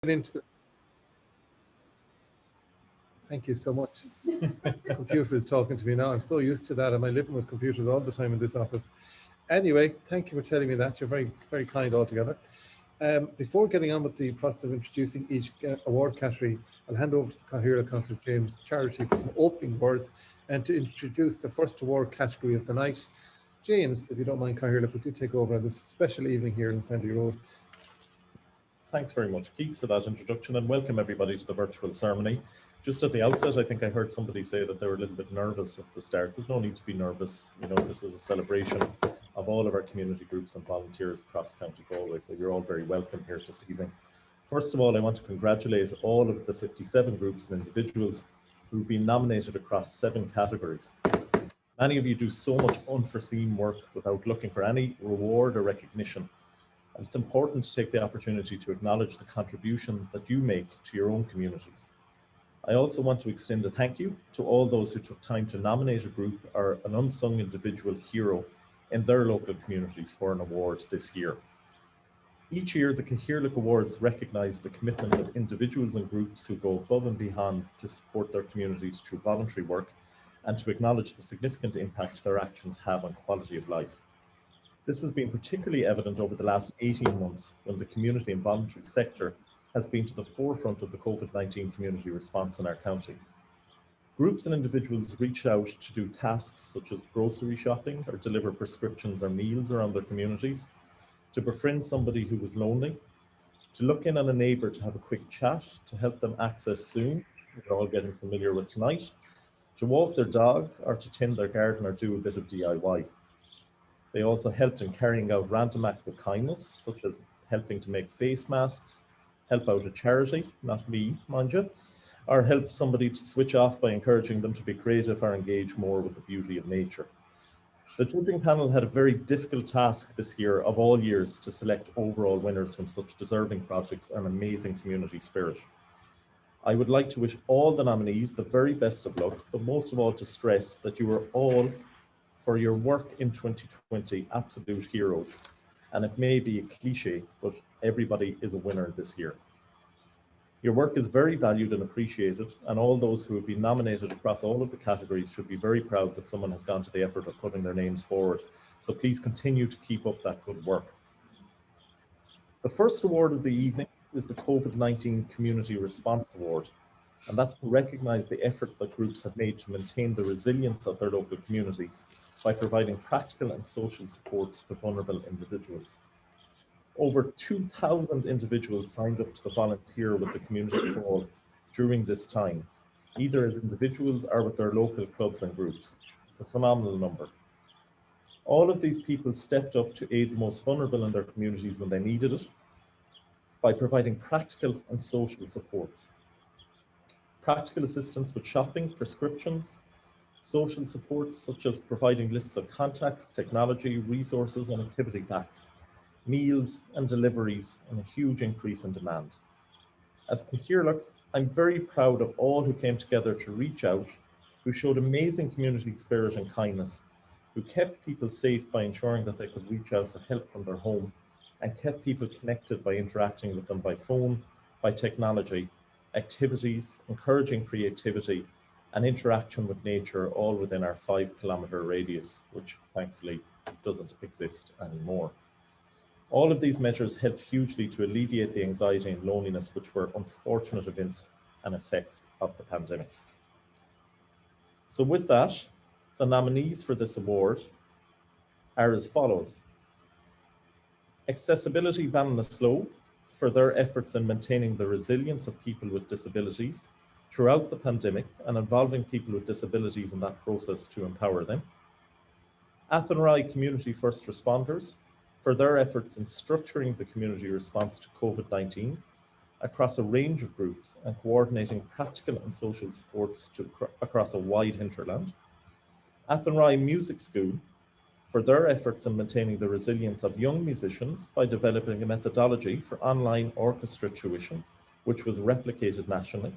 into the... Thank you so much. The computer is talking to me now. I'm so used to that. Am I living with computers all the time in this office? Anyway, thank you for telling me that. You're very, very kind altogether. Before getting on with the process of introducing each award category, I'll hand over to the Cathaoirleach Councillor James Charity for some opening words and to introduce the first award category of the night. James, if you don't mind, Cathaoirleach, would you take over on this special evening here in Sandy Road? Thanks very much, Keith, for that introduction, and welcome everybody to the virtual ceremony. Just at the outset, I think I heard somebody say that they were a little bit nervous at the start. There's no need to be nervous. You know, this is a celebration of all of our community groups and volunteers across County Galway, so you're all very welcome here this evening. First of all, I want to congratulate all of the 57 groups and individuals who've been nominated across 7 categories. Many of you do so much unforeseen work without looking for any reward or recognition. And it's important to take the opportunity to acknowledge the contribution that you make to your own communities. I also want to extend a thank you to all those who took time to nominate a group or an unsung individual hero in their local communities for an award this year. Each year, the Cathaoirleach Awards recognise the commitment of individuals and groups who go above and beyond to support their communities through voluntary work and to acknowledge the significant impact their actions have on quality of life. This has been particularly evident over the last 18 months when the community and voluntary sector has been to the forefront of the COVID-19 community response in our county. Groups and individuals reached out to do tasks such as grocery shopping or deliver prescriptions or meals around their communities, to befriend somebody who was lonely, to look in on a neighbour to have a quick chat, to help them access Zoom, we're all getting familiar with tonight, to walk their dog or to tend their garden or do a bit of DIY. They also helped in carrying out random acts of kindness, such as helping to make face masks, help out a charity, not me, mind you, or help somebody to switch off by encouraging them to be creative or engage more with the beauty of nature. The judging panel had a very difficult task this year of all years to select overall winners from such deserving projects and amazing community spirit. I would like to wish all the nominees the very best of luck, but most of all to stress that you are all, for your work in 2020, absolute heroes. And it may be a cliche, but everybody is a winner this year. Your work is very valued and appreciated, and all those who have been nominated across all of the categories should be very proud that someone has gone to the effort of putting their names forward. So please continue to keep up that good work. The first award of the evening is the COVID-19 Community Response Award, and that's to recognise the effort that groups have made to maintain the resilience of their local communities by providing practical and social supports to vulnerable individuals. Over 2,000 individuals signed up to volunteer with the community call during this time, either as individuals or with their local clubs and groups. It's a phenomenal number. All of these people stepped up to aid the most vulnerable in their communities when they needed it by providing practical and social supports. Practical assistance with shopping, prescriptions, social supports such as providing lists of contacts, technology, resources and activity packs, meals and deliveries, and a huge increase in demand. As Cathaoirleach, I'm very proud of all who came together to reach out, who showed amazing community spirit and kindness, who kept people safe by ensuring that they could reach out for help from their home, and kept people connected by interacting with them by phone, by technology, activities, encouraging creativity, and interaction with nature, all within our 5-kilometre radius, which thankfully doesn't exist anymore. All of these measures helped hugely to alleviate the anxiety and loneliness which were unfortunate events and effects of the pandemic. So with that, the nominees for this award are as follows. Accessibility Ballinasloe for their efforts in maintaining the resilience of people with disabilities throughout the pandemic and involving people with disabilities in that process to empower them. Athenry Community First Responders for their efforts in structuring the community response to COVID-19 across a range of groups and coordinating practical and social supports across a wide hinterland. Athenry Music School for their efforts in maintaining the resilience of young musicians by developing a methodology for online orchestra tuition, which was replicated nationally.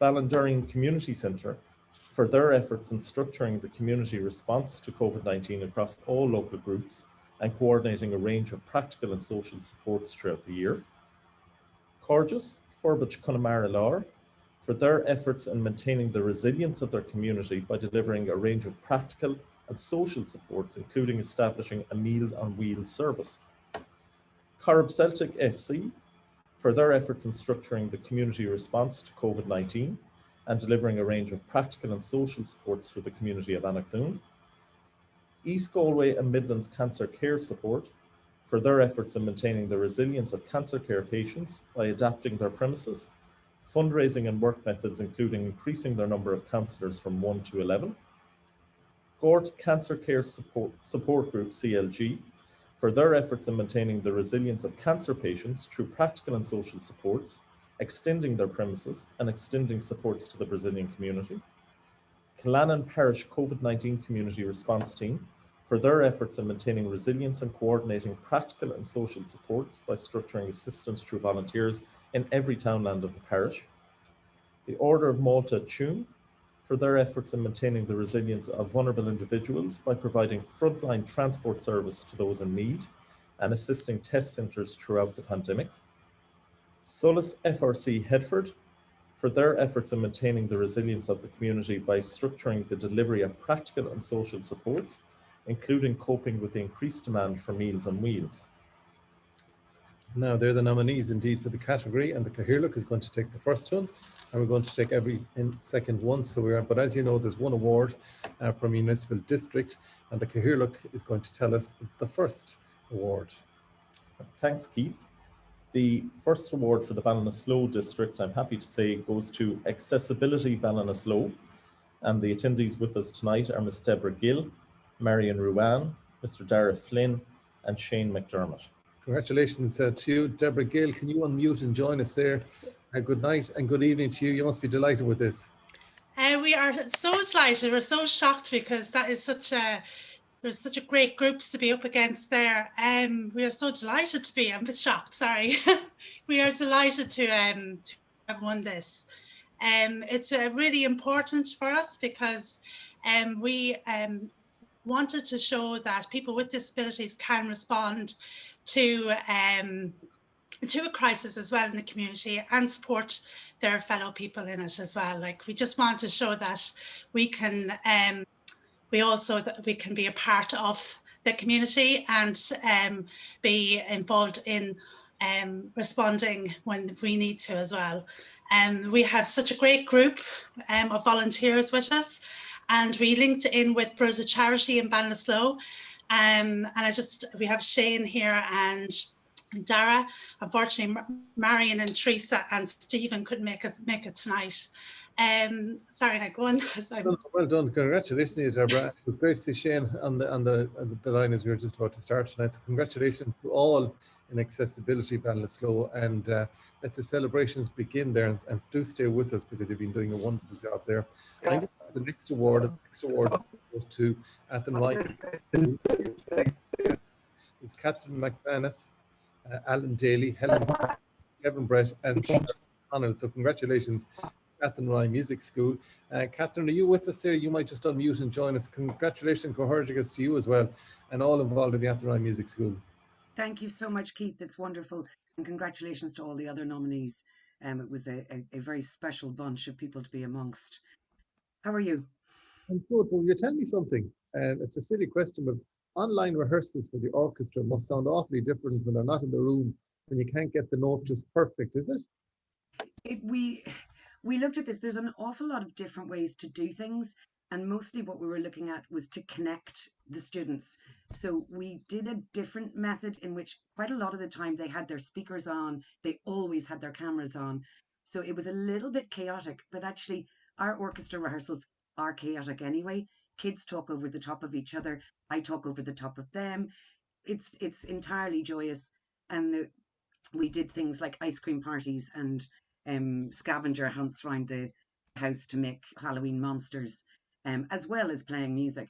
Ballinderring Community Centre for their efforts in structuring the community response to COVID-19 across all local groups and coordinating a range of practical and social supports throughout the year. Corgus, Forbach Connemara Law, for their efforts in maintaining the resilience of their community by delivering a range of practical and social supports, including establishing a Meals on Wheels service. Corrib Celtic FC, for their efforts in structuring the community response to COVID-19 and delivering a range of practical and social supports for the community of Annaghdoon. East Galway and Midlands Cancer Care Support, for their efforts in maintaining the resilience of cancer care patients by adapting their premises, fundraising and work methods, including increasing their number of counsellors from 1 to 11. Gort Cancer Care Support Group, CLG, for their efforts in maintaining the resilience of cancer patients through practical and social supports, extending their premises and extending supports to the Brazilian community. Killannon Parish COVID-19 Community Response Team, for their efforts in maintaining resilience and coordinating practical and social supports by structuring assistance through volunteers in every townland of the parish. The Order of Malta Tuam, for their efforts in maintaining the resilience of vulnerable individuals by providing frontline transport service to those in need and assisting test centres throughout the pandemic. Solace FRC Headford, for their efforts in maintaining the resilience of the community by structuring the delivery of practical and social supports, including coping with the increased demand for Meals on Wheels. Now, they're the nominees indeed for the category, and the Cathaoirleach is going to take the first one, and we're going to take every second one. But as you know, there's one award per municipal district, and the Cathaoirleach is going to tell us the first award. Thanks, Keith. The first award for the Ballinasloe district, I'm happy to say, goes to Accessibility Ballinasloe, and the attendees with us tonight are Ms. Deborah Gill, Marion Ruan, Mr. Dara Flynn, and Shane McDermott. Congratulations to you. Deborah Gill, can you unmute and join us there? Good night and good evening to you. You must be delighted with this. We are so delighted. We're so shocked because that is there's such a great groups to be up against there. We are so delighted to be. I'm a bit shocked, sorry. We are delighted to have won this. It's really important for us because we wanted to show that people with disabilities can respond to a crisis as well in the community and support their fellow people in it as well. Like, we just want to show that we can we can be a part of the community and be involved in responding when we need to as well. We have such a great group of volunteers with us, and we linked in with Brothers of Charity in Ballinasloe. And we have Shane here and Dara. Unfortunately, Marion and Teresa and Stephen couldn't make it tonight. Sorry, now go on. Well done. Congratulations, Deborah. It was great to see Shane on the line as we were just about to start tonight. So congratulations to all in Accessibility Ballinasloe, and let the celebrations begin there, and do stay with us because you've been doing a wonderful job there. And the next award goes to Athenry. It's Catherine McManus, Alan Daly, Kevin Brett, and Sean Connell. So congratulations, Cathaoirleach Music School. Catherine, are you with us here? You might just unmute and join us. Congratulations, Cohortigas, to you as well, and all involved in the Cathaoirleach Music School. Thank you so much, Keith. It's wonderful. And congratulations to all the other nominees. It was a very special bunch of people to be amongst. How are you? I'm good. Well, you tell me something. It's a silly question, but online rehearsals for the orchestra must sound awfully different when they're not in the room, when you can't get the note just perfect, is it? We looked at this. There's an awful lot of different ways to do things, and mostly what we were looking at was to connect the students. So we did a different method in which quite a lot of the time they had their speakers on, they always had their cameras on. So it was a little bit chaotic, but actually our orchestra rehearsals are chaotic anyway. Kids talk over the top of each other. I talk over the top of them. It's entirely joyous. And we did things like ice cream parties and scavenger hunts around the house to make Halloween monsters, as well as playing music.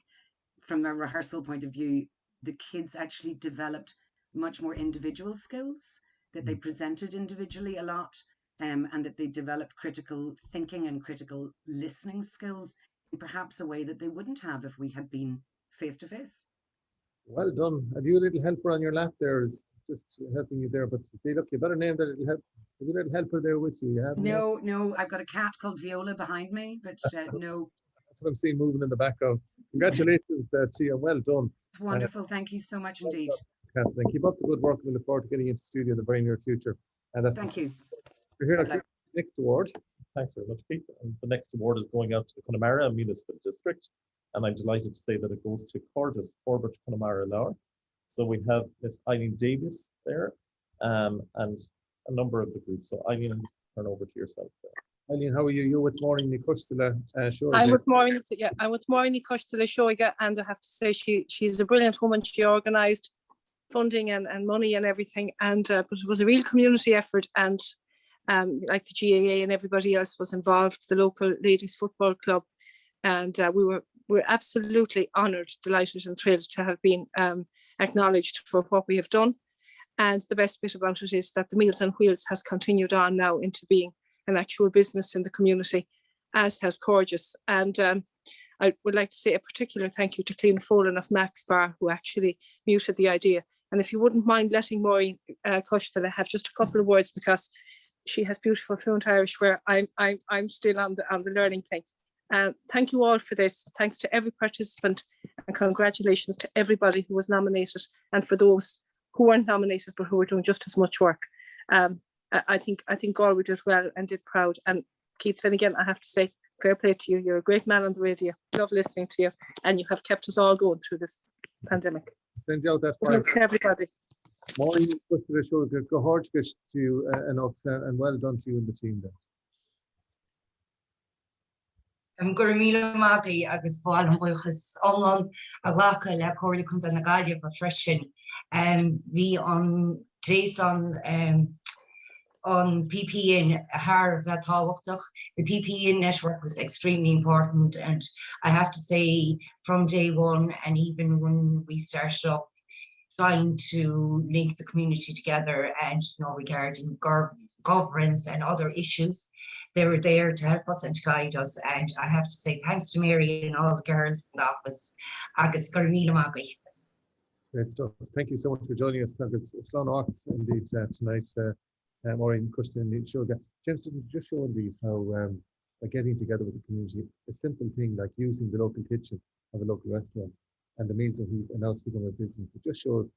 From a rehearsal point of view, the kids actually developed much more individual skills, that they presented individually a lot, and that they developed critical thinking and critical listening skills in perhaps a way that they wouldn't have if we had been face to face. Well done. Have you a little helper on your lap there? Is just helping you there. But you see, look, you better name that little help. A little helper there with you. You have No, I've got a cat called Viola behind me, but no. That's what I'm seeing moving in the background. Congratulations to you. Well done. It's wonderful. Thank you so much indeed. Catherine, keep up the good work. We look forward to getting into studio in the very near future. And that's Thank you. We're here at the next award. Thanks very much, Keith. And the next award is going out to the Connemara Municipal District. And I'm delighted to say that it goes to Cordes, Corbett, Connemara, Lower. So we have Miss Eileen Davies there and a number of the groups. So Eileen, I'll turn over to yourself there. Eileen, how are you? You're with Maureen Nicostela show. I'm with Maureen, yeah, I'm with Maureen Nicostela show, and I have to say she's a brilliant woman. She organised funding and money and everything, and but it was a real community effort, and like the GAA and everybody else was involved, the local ladies football club, and we're absolutely honoured, delighted and thrilled to have been acknowledged for what we have done. And the best bit about it is that the Meals on Wheels has continued on now into being an actual business in the community, as has Corges. And I would like to say a particular thank you to Clean Folan of Max Bar, who actually muted the idea. And if you wouldn't mind letting Maureen Costela have just a couple of words, because she has beautiful fluent Irish, where I'm still on the learning thing. Thank you all for this. Thanks to every participant, and congratulations to everybody who was nominated, and for those who weren't nominated but who were doing just as much work. I think Galway did well and did proud. And Keith Finnegan, I have to say, fair play to you. You're a great man on the radio. Love listening to you, and you have kept us all going through this pandemic. Send you out that to everybody. Maureen, go hard to you and well done to you and the team there. Gur míle mágaí agus bháil an buchas omlan a ghlacha le cóirla chun na Gaillimh go freisin. Bhí an drééis on PPN haar táhachtach. The PPN network was extremely important, and I have to say from day one, and even when we started up, trying to link the community together and regarding governance and other issues, they were there to help us and to guide us. And I have to say thanks to Mary and all the girls in the office. Agus gur míle mágaí. Great stuff. Thank you so much for joining us. It's Slán Ox indeed tonight. Maureen Costela showed that. James didn't just show indeed how by getting together with the community, a simple thing like using the local kitchen of a local restaurant and the Meals on Wheels and now it's become a business. It just shows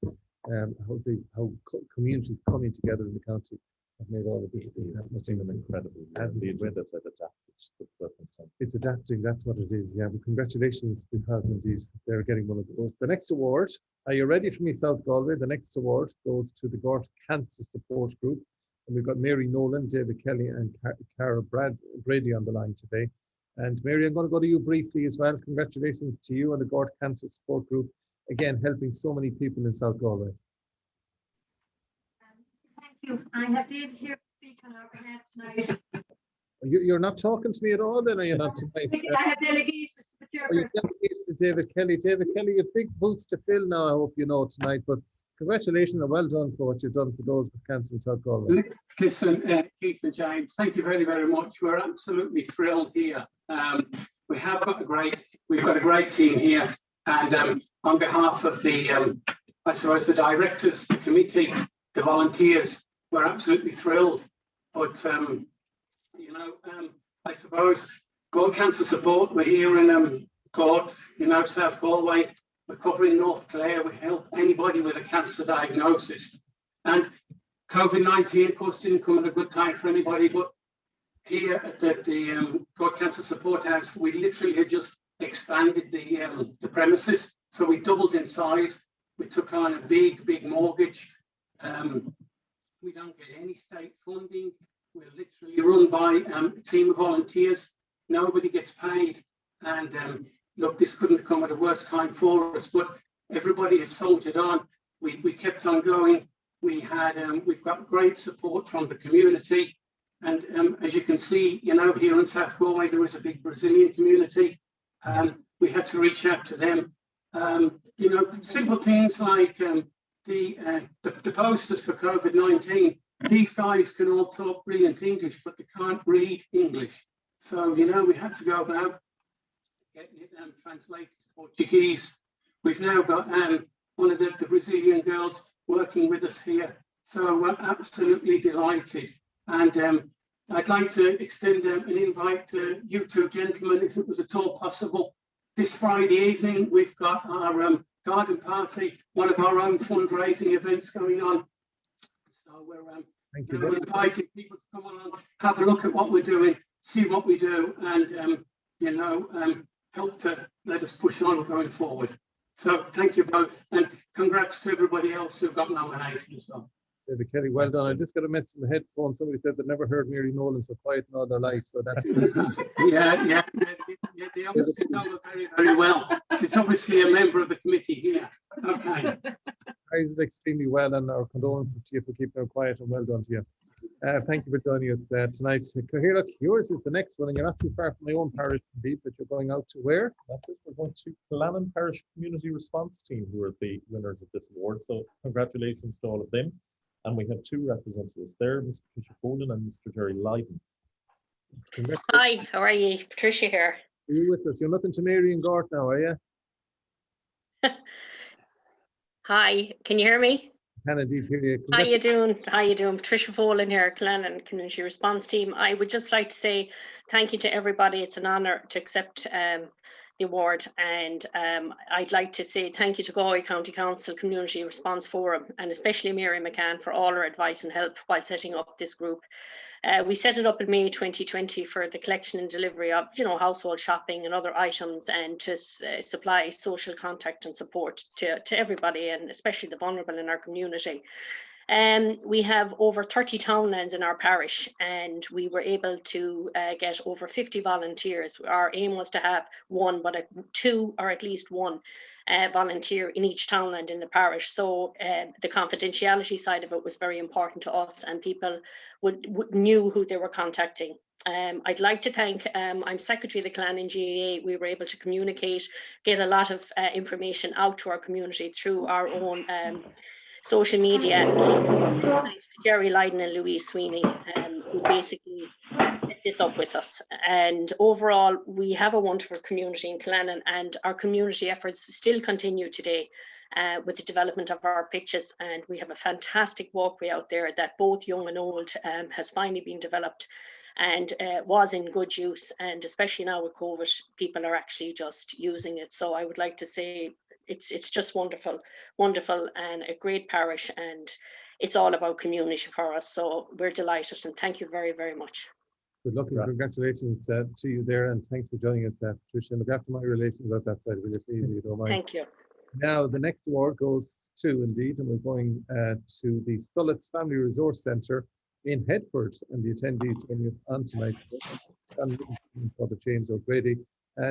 how communities coming together in the county have made all of this. It's been an incredible year. It's adapting, that's what it is. Yeah, but congratulations, because indeed they're getting one of those. The next award, are you ready for me, South Galway? The next award goes to the Gort Cancer Support Group. And we've got Mary Nolan, David Kelly and Cara Brady on the line today. And Mary, I'm going to go to you briefly as well. Congratulations to you and the Gort Cancer Support Group, again, helping so many people in South Galway. Thank you. I have David here to speak on our behalf tonight. You're not talking to me at all then, are you not tonight? I have delegated to the chairperson. You're delegated to David Kelly. David Kelly, you have big boots to fill now, I hope you know tonight, but congratulations and well done for what you've done for those with cancer in South Galway. Listen, Keith and James, thank you very, very much. We're absolutely thrilled here. We've got a great team here, and on behalf of the, I suppose, the directors, the committee, the volunteers, we're absolutely thrilled. But I suppose Gort Cancer Support, we're here in Gort, South Galway. We're covering North Clare. We help anybody with a cancer diagnosis. And COVID-19, of course, didn't come at a good time for anybody, but here at the Gort Cancer Support House, we literally had just expanded the premises. So we doubled in size. We took on a big mortgage. We don't get any state funding. We're literally run by a team of volunteers. Nobody gets paid. And look, this couldn't have come at a worse time for us, but everybody has soldiered on. We kept on going. We've got great support from the community. And as you can see, here in South Galway, there is a big Brazilian community. We had to reach out to them. Simple things like the posters for COVID-19. These guys can all talk brilliant English, but they can't read English. So, we had to go about getting it translated to Portuguese. We've now got one of the Brazilian girls working with us here. So we're absolutely delighted. And I'd like to extend an invite to you two gentlemen, if it was at all possible. This Friday evening, we've got our garden party, one of our own fundraising events going on. So we're inviting people to come along, have a look at what we're doing, see what we do, and help to let us push on going forward. So thank you both, and congrats to everybody else who got nominated as well. David Kelly, well done. I just got a message in the headphone. Somebody said they've never heard Mary Nolan so quiet in all their life. So that's yeah. They obviously know her very, very well. She's obviously a member of the committee here. Okay. I did extremely well, and our condolences to you for keeping her quiet, and well done to you. Thank you for joining us tonight. Here, look, yours is the next one, and you're not too far from my own parish, indeed, but you're going out to where? That's it. We're going to Glennon Parish Community Response Team, who are the winners of this award. So congratulations to all of them. And we have two representatives there, Mr. Patricia Boland and Mr. Jerry Lydon. Hi, how are you? Patricia here. Are you with us? You're nothing to Mary and Gort now, are you? Hi, can you hear me? I can indeed hear you. How you doing? How you doing? Patricia Boland here, Glennon Community Response Team. I would just like to say thank you to everybody. It's an honour to accept the award, and I'd like to say thank you to Galway County Council Community Response Forum, and especially Mary McCann for all her advice and help while setting up this group. We set it up in May 2020 for the collection and delivery of, household shopping and other items, and to supply social contact and support to everybody, and especially the vulnerable in our community. We have over 30 townlands in our parish, and we were able to get over 50 volunteers. Our aim was to have one, but two or at least one volunteer in each townland in the parish. So the confidentiality side of it was very important to us, and people knew who they were contacting. I'd like to thank, I'm secretary of the Clan in GAA. We were able to communicate, get a lot of information out to our community through our own social media. Thanks to Jerry Lydon and Louise Sweeney, who basically set this up with us. And overall, we have a wonderful community in Glennon, and our community efforts still continue today with the development of our pitches. And we have a fantastic walkway out there that both young and old has finally been developed, and was in good use. And especially now with COVID, people are actually just using it. So I would like to say it's just wonderful, and a great parish, and it's all about community for us. So we're delighted, and thank you very, very much. Good luck and congratulations to you there, and thanks for joining us, Patricia. Look after my relations out that side of it, please, if you don't mind. Thank you. Now, the next award goes to, indeed, and we're going to the Sullett's Family Resource Centre in Headford, and the attendees joining us on tonight for the James O'Grady.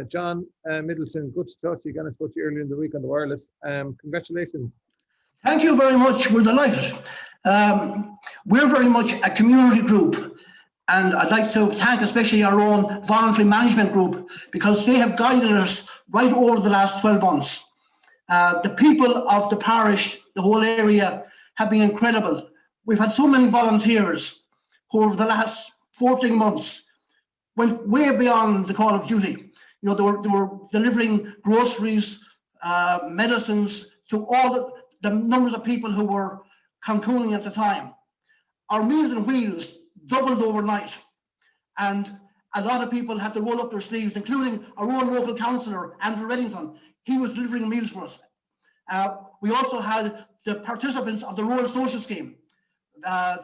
John Middleton, good to talk to you again. I spoke to you earlier in the week on the wireless. Congratulations. Thank you very much. We're delighted. We're very much a community group, and I'd like to thank especially our own voluntary management group, because they have guided us right over the last 12 months. The people of the parish, the whole area, have been incredible. We've had so many volunteers who over the last 14 months went way beyond the call of duty. They were delivering groceries, medicines to all the numbers of people who were concooning at the time. Our Meals on Wheels doubled overnight, and a lot of people had to roll up their sleeves, including our own local councillor, Andrew Reddington. He was delivering meals for us. We also had the participants of the Rural Social Scheme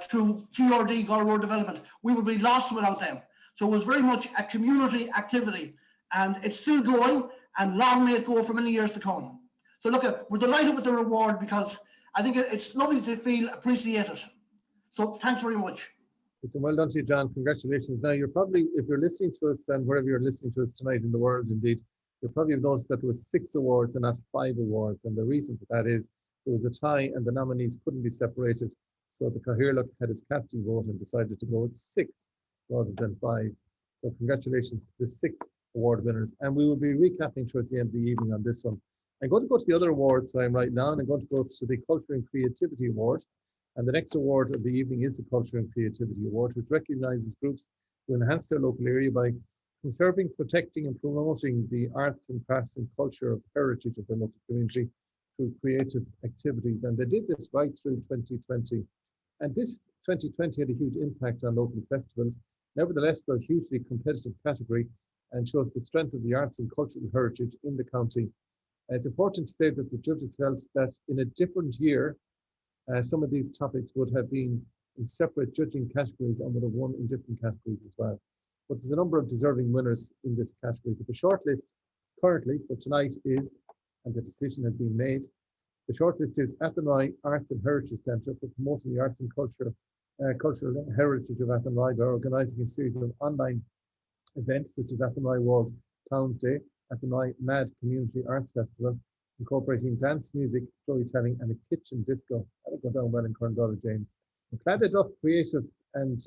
through GRD, Galway Rural Development. We would be lost without them. So it was very much a community activity, and it's still going, and long may it go for many years to come. So look, we're delighted with the reward, because I think it's lovely to feel appreciated. So thanks very much. It's well done to you, John. Congratulations. Now, you're probably, if you're listening to us, and wherever you're listening to us tonight in the world, indeed, you'll probably have noticed that there was 6 awards and not 5 awards. And the reason for that is there was a tie and the nominees couldn't be separated. So the Cathaoirleach had his casting vote and decided to go with 6 rather than 5. So congratulations to the 6 award winners. And we will be recapping towards the end of the evening on this one. I'm going to go to the other awards I'm right now, and I'm going to go to the Culture and Creativity Award. And the next award of the evening is the Culture and Creativity Award, which recognises groups who enhance their local area by conserving, protecting and promoting the arts and crafts and culture of the heritage of the local community. through creative activities. And they did this right through 2020. And this 2020 had a huge impact on local festivals. Nevertheless, they're a hugely competitive category and shows the strength of the arts and cultural heritage in the county. It's important to say that the judges felt that in a different year, some of these topics would have been in separate judging categories and would have won in different categories as well. But there's a number of deserving winners in this category. But the shortlist currently for tonight is, and the decision has been made, the shortlist is Athenry Arts and Heritage Centre for promoting the arts and cultural heritage of Athenry by organising a series of online events such as Athenry World Towns Day, Athenry Mad Community Arts Festival, incorporating dance, music, storytelling, and a kitchen disco. That'll go down well in Corndollar, James. Cathaoirleach Creative and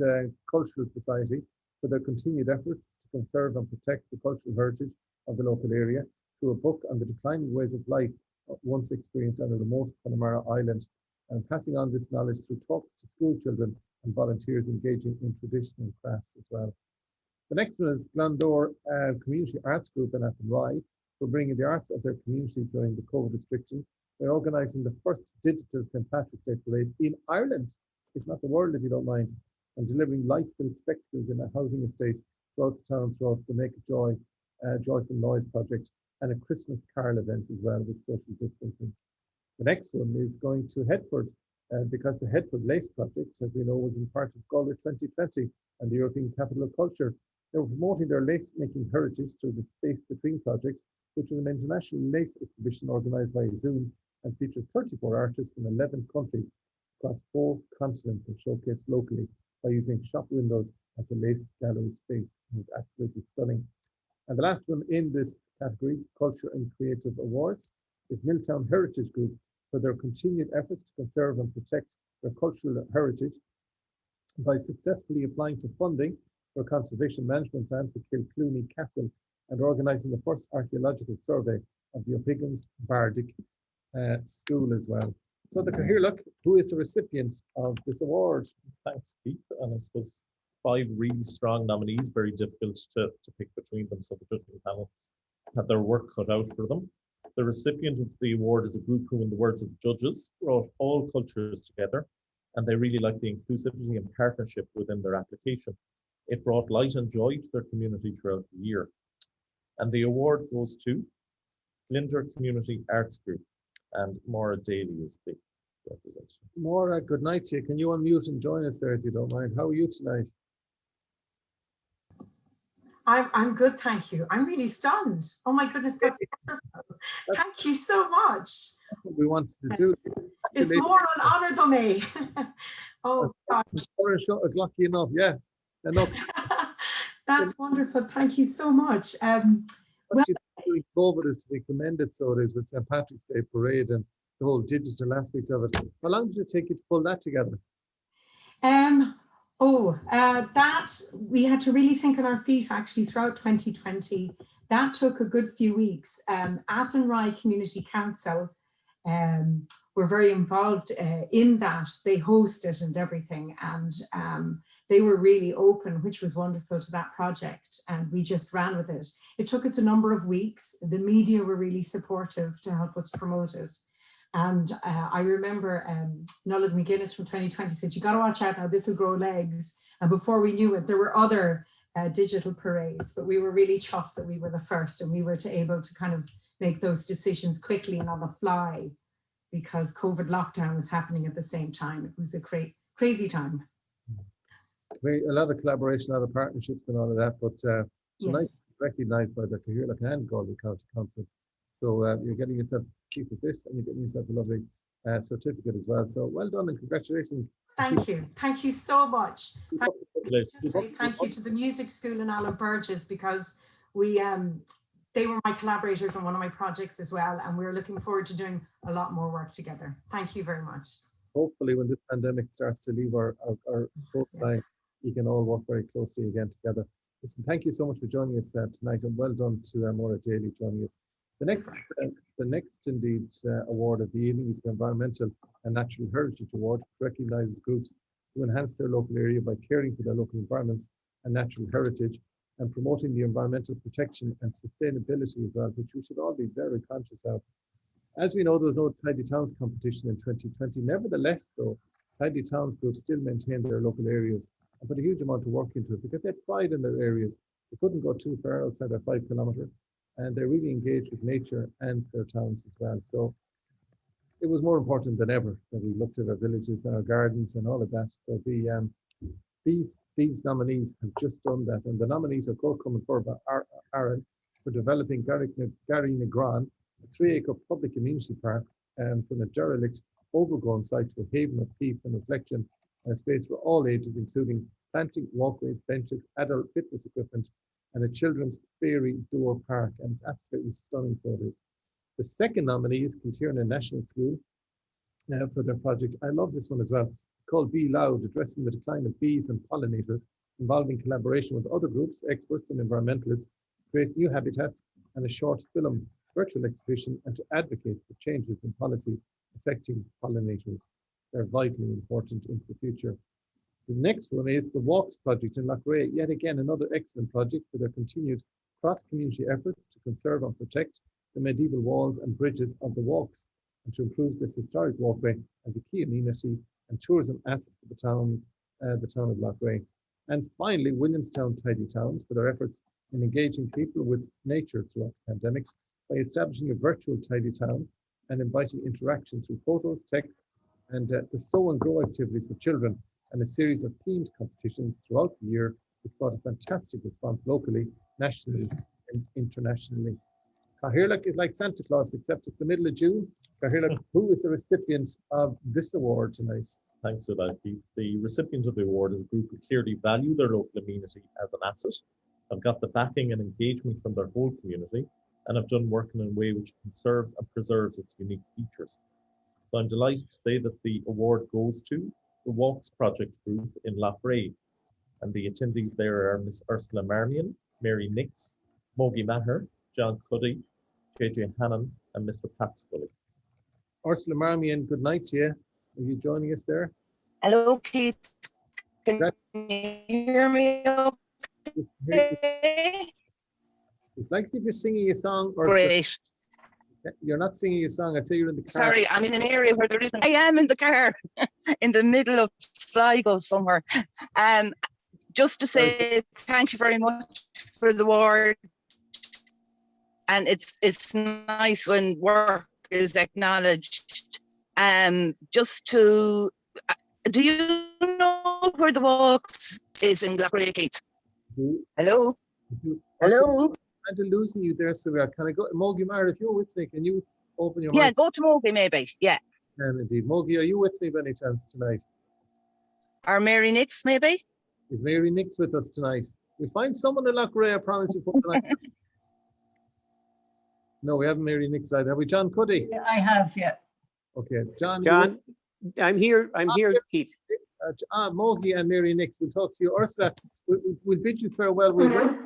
Cultural Society for their continued efforts to conserve and protect the cultural heritage of the local area through a book on the declining ways of life once experienced on a remote Connemara island, and passing on this knowledge through talks to school children and volunteers engaging in traditional crafts as well. The next one is Glandore Community Arts Group in Athenry for bringing the arts of their community during the COVID restrictions. They're organising the first digital St. Patrick's Day parade in Ireland, if not the world, if you don't mind, and delivering light-filled spectacles in a housing estate throughout the town throughout the Make a Joy, Joyful Noise project, and a Christmas carol event as well with social distancing. The next one is going to Headford, because the Headford Lace project, as we know, was in part of Galway 2020 and the European Capital of Culture. They were promoting their lace-making heritage through the Space Between project, which was an international lace exhibition organised by Zoom and featured 34 artists from 11 countries across 4 continents and showcased locally by using shop windows as a lace gallery space. It was absolutely stunning. And the last one in this category, Culture and Creative Awards, is Milltown Heritage Group for their continued efforts to conserve and protect their cultural heritage by successfully applying for funding for a conservation management plan for Kilclooney Castle and organising the first archaeological survey of the O'Higgins Bardic School as well. So the Cathaoirleach, who is the recipient of this award? Thanks, Keith. And I suppose 5 really strong nominees, very difficult to pick between them. So the judging panel had their work cut out for them. The recipient of the award is a group who, in the words of the judges, brought all cultures together, and they really liked the inclusivity and partnership within their application. It brought light and joy to their community throughout the year. And the award goes to Linder Community Arts Group, and Maura Daly is the representative. Maura, good night to you. Can you unmute and join us there if you don't mind? How are you tonight? I'm good, thank you. I'm really stunned. Oh my goodness, that's wonderful. Thank you so much. That's what we wanted to do. It's more an honour than me. Oh gosh. Lucky enough, yeah. Enough. That's wonderful. Thank you so much. Well, during COVID is to be commended, so it is, with St. Patrick's Day parade and the whole digital aspect of it. How long did it take you to pull that together? That we had to really think on our feet actually throughout 2020. That took a good few weeks. Athenry Community Council were very involved in that. They hosted and everything, and they were really open, which was wonderful, to that project, and we just ran with it. It took us a number of weeks. The media were really supportive to help us promote it. And I remember Nolan McGuinness from 2020 said, you got to watch out now, this will grow legs. And before we knew it, there were other digital parades, but we were really chuffed that we were the first, and we were able to kind of make those decisions quickly and on the fly, because COVID lockdown was happening at the same time. It was a crazy time. A lot of collaboration, a lot of partnerships and all of that, but tonight Yes. recognised by the Cathaoirleach and Galway County Council. So you're getting yourself a piece of this, and you're getting yourself a lovely certificate as well. So well done and congratulations. Thank you. Thank you so much. Thank you to the music school in Alan Burgess, because they were my collaborators on one of my projects as well, and we're looking forward to doing a lot more work together. Thank you very much. Hopefully when this pandemic starts to leave our line, you can all work very closely again together. Listen, thank you so much for joining us tonight, and well done to Maura Daly joining us. The next award of the evening is the Environmental and Natural Heritage Award, which recognises groups who enhance their local area by caring for their local environments and natural heritage and promoting the environmental protection and sustainability as well, which we should all be very conscious of. As we know, there was no Tidy Towns competition in 2020. Nevertheless, though, Tidy Towns groups still maintain their local areas and put a huge amount of work into it because they had pride in their areas. They couldn't go too far outside their 5 kilometre, and they really engaged with nature and their towns as well. So it was more important than ever that we looked at our villages and our gardens and all of that. So these nominees have just done that, and the nominees are coming forward by Aaron for developing Gary Negron, a 3-acre public community park, from a derelict, overgrown site to a haven of peace and reflection, and a space for all ages, including planting, walkways, benches, adult fitness equipment, and a children's fairy door park. And it's absolutely stunning, so it is. The second nominee is Cathaoirleach National School for their project. I love this one as well. It's called Be Loud, addressing the decline of bees and pollinators, involving collaboration with other groups, experts and environmentalists, to create new habitats and a short film virtual exhibition, and to advocate for changes in policies affecting pollinators. They're vitally important into the future. The next one is the Walks project in Loughrea. Yet again, another excellent project for their continued cross-community efforts to conserve and protect the medieval walls and bridges of the Walks, and to improve this historic walkway as a key amenity and tourism asset for the town of Loughrea. And finally, Williamstown Tidy Towns for their efforts in engaging people with nature throughout the pandemic by establishing a virtual tidy town and inviting interaction through photos, text, and the sow and grow activities for children, and a series of themed competitions throughout the year, which brought a fantastic response locally, nationally, and internationally. Cathaoirleach is like Santa Claus, except it's the middle of June. Cathaoirleach, who is the recipient of this award tonight? Thanks for that, Keith. The recipient of the award is a group who clearly value their local amenity as an asset, have got the backing and engagement from their whole community, and have done work in a way which conserves and preserves its unique features. So I'm delighted to say that the award goes to the Walks Project Group in Loughrea, and the attendees there are Miss Ursula Marmion, Mary Nix, Mogi Maher, John Cuddy, JJ Hannon, and Mr. Pat Scully. Ursula Marmion, good night to you. Are you joining us there? Hello, Keith. Can you hear me okay? It's like if you're singing a song. Or great. You're not singing a song. I'd say you're in the car. Sorry, I'm in an area where there isn't. I am in the car, in the middle of Sligo somewhere. Just to say thank you very much for the award. And it's nice when work is acknowledged. Just to, do you know where the Walks is in Loughrea, Keith? Hello? Hello? I'm losing you there, Sylvia. Can I go? Mogi Maher, if you're with me, can you open your mic? Yeah, go to Mogi maybe, yeah. And indeed. Mogi, are you with me by any chance tonight? Or Mary Nix maybe? Is Mary Nix with us tonight? We'll find someone in Loughrea, I promise you. No, we haven't Mary Nix either. Have we John Cuddy? Yeah, I have, yeah. Okay, John, I'm here, Keith. Mogi and Mary Nix, we'll talk to you. Ursula, we'll bid you farewell. We'll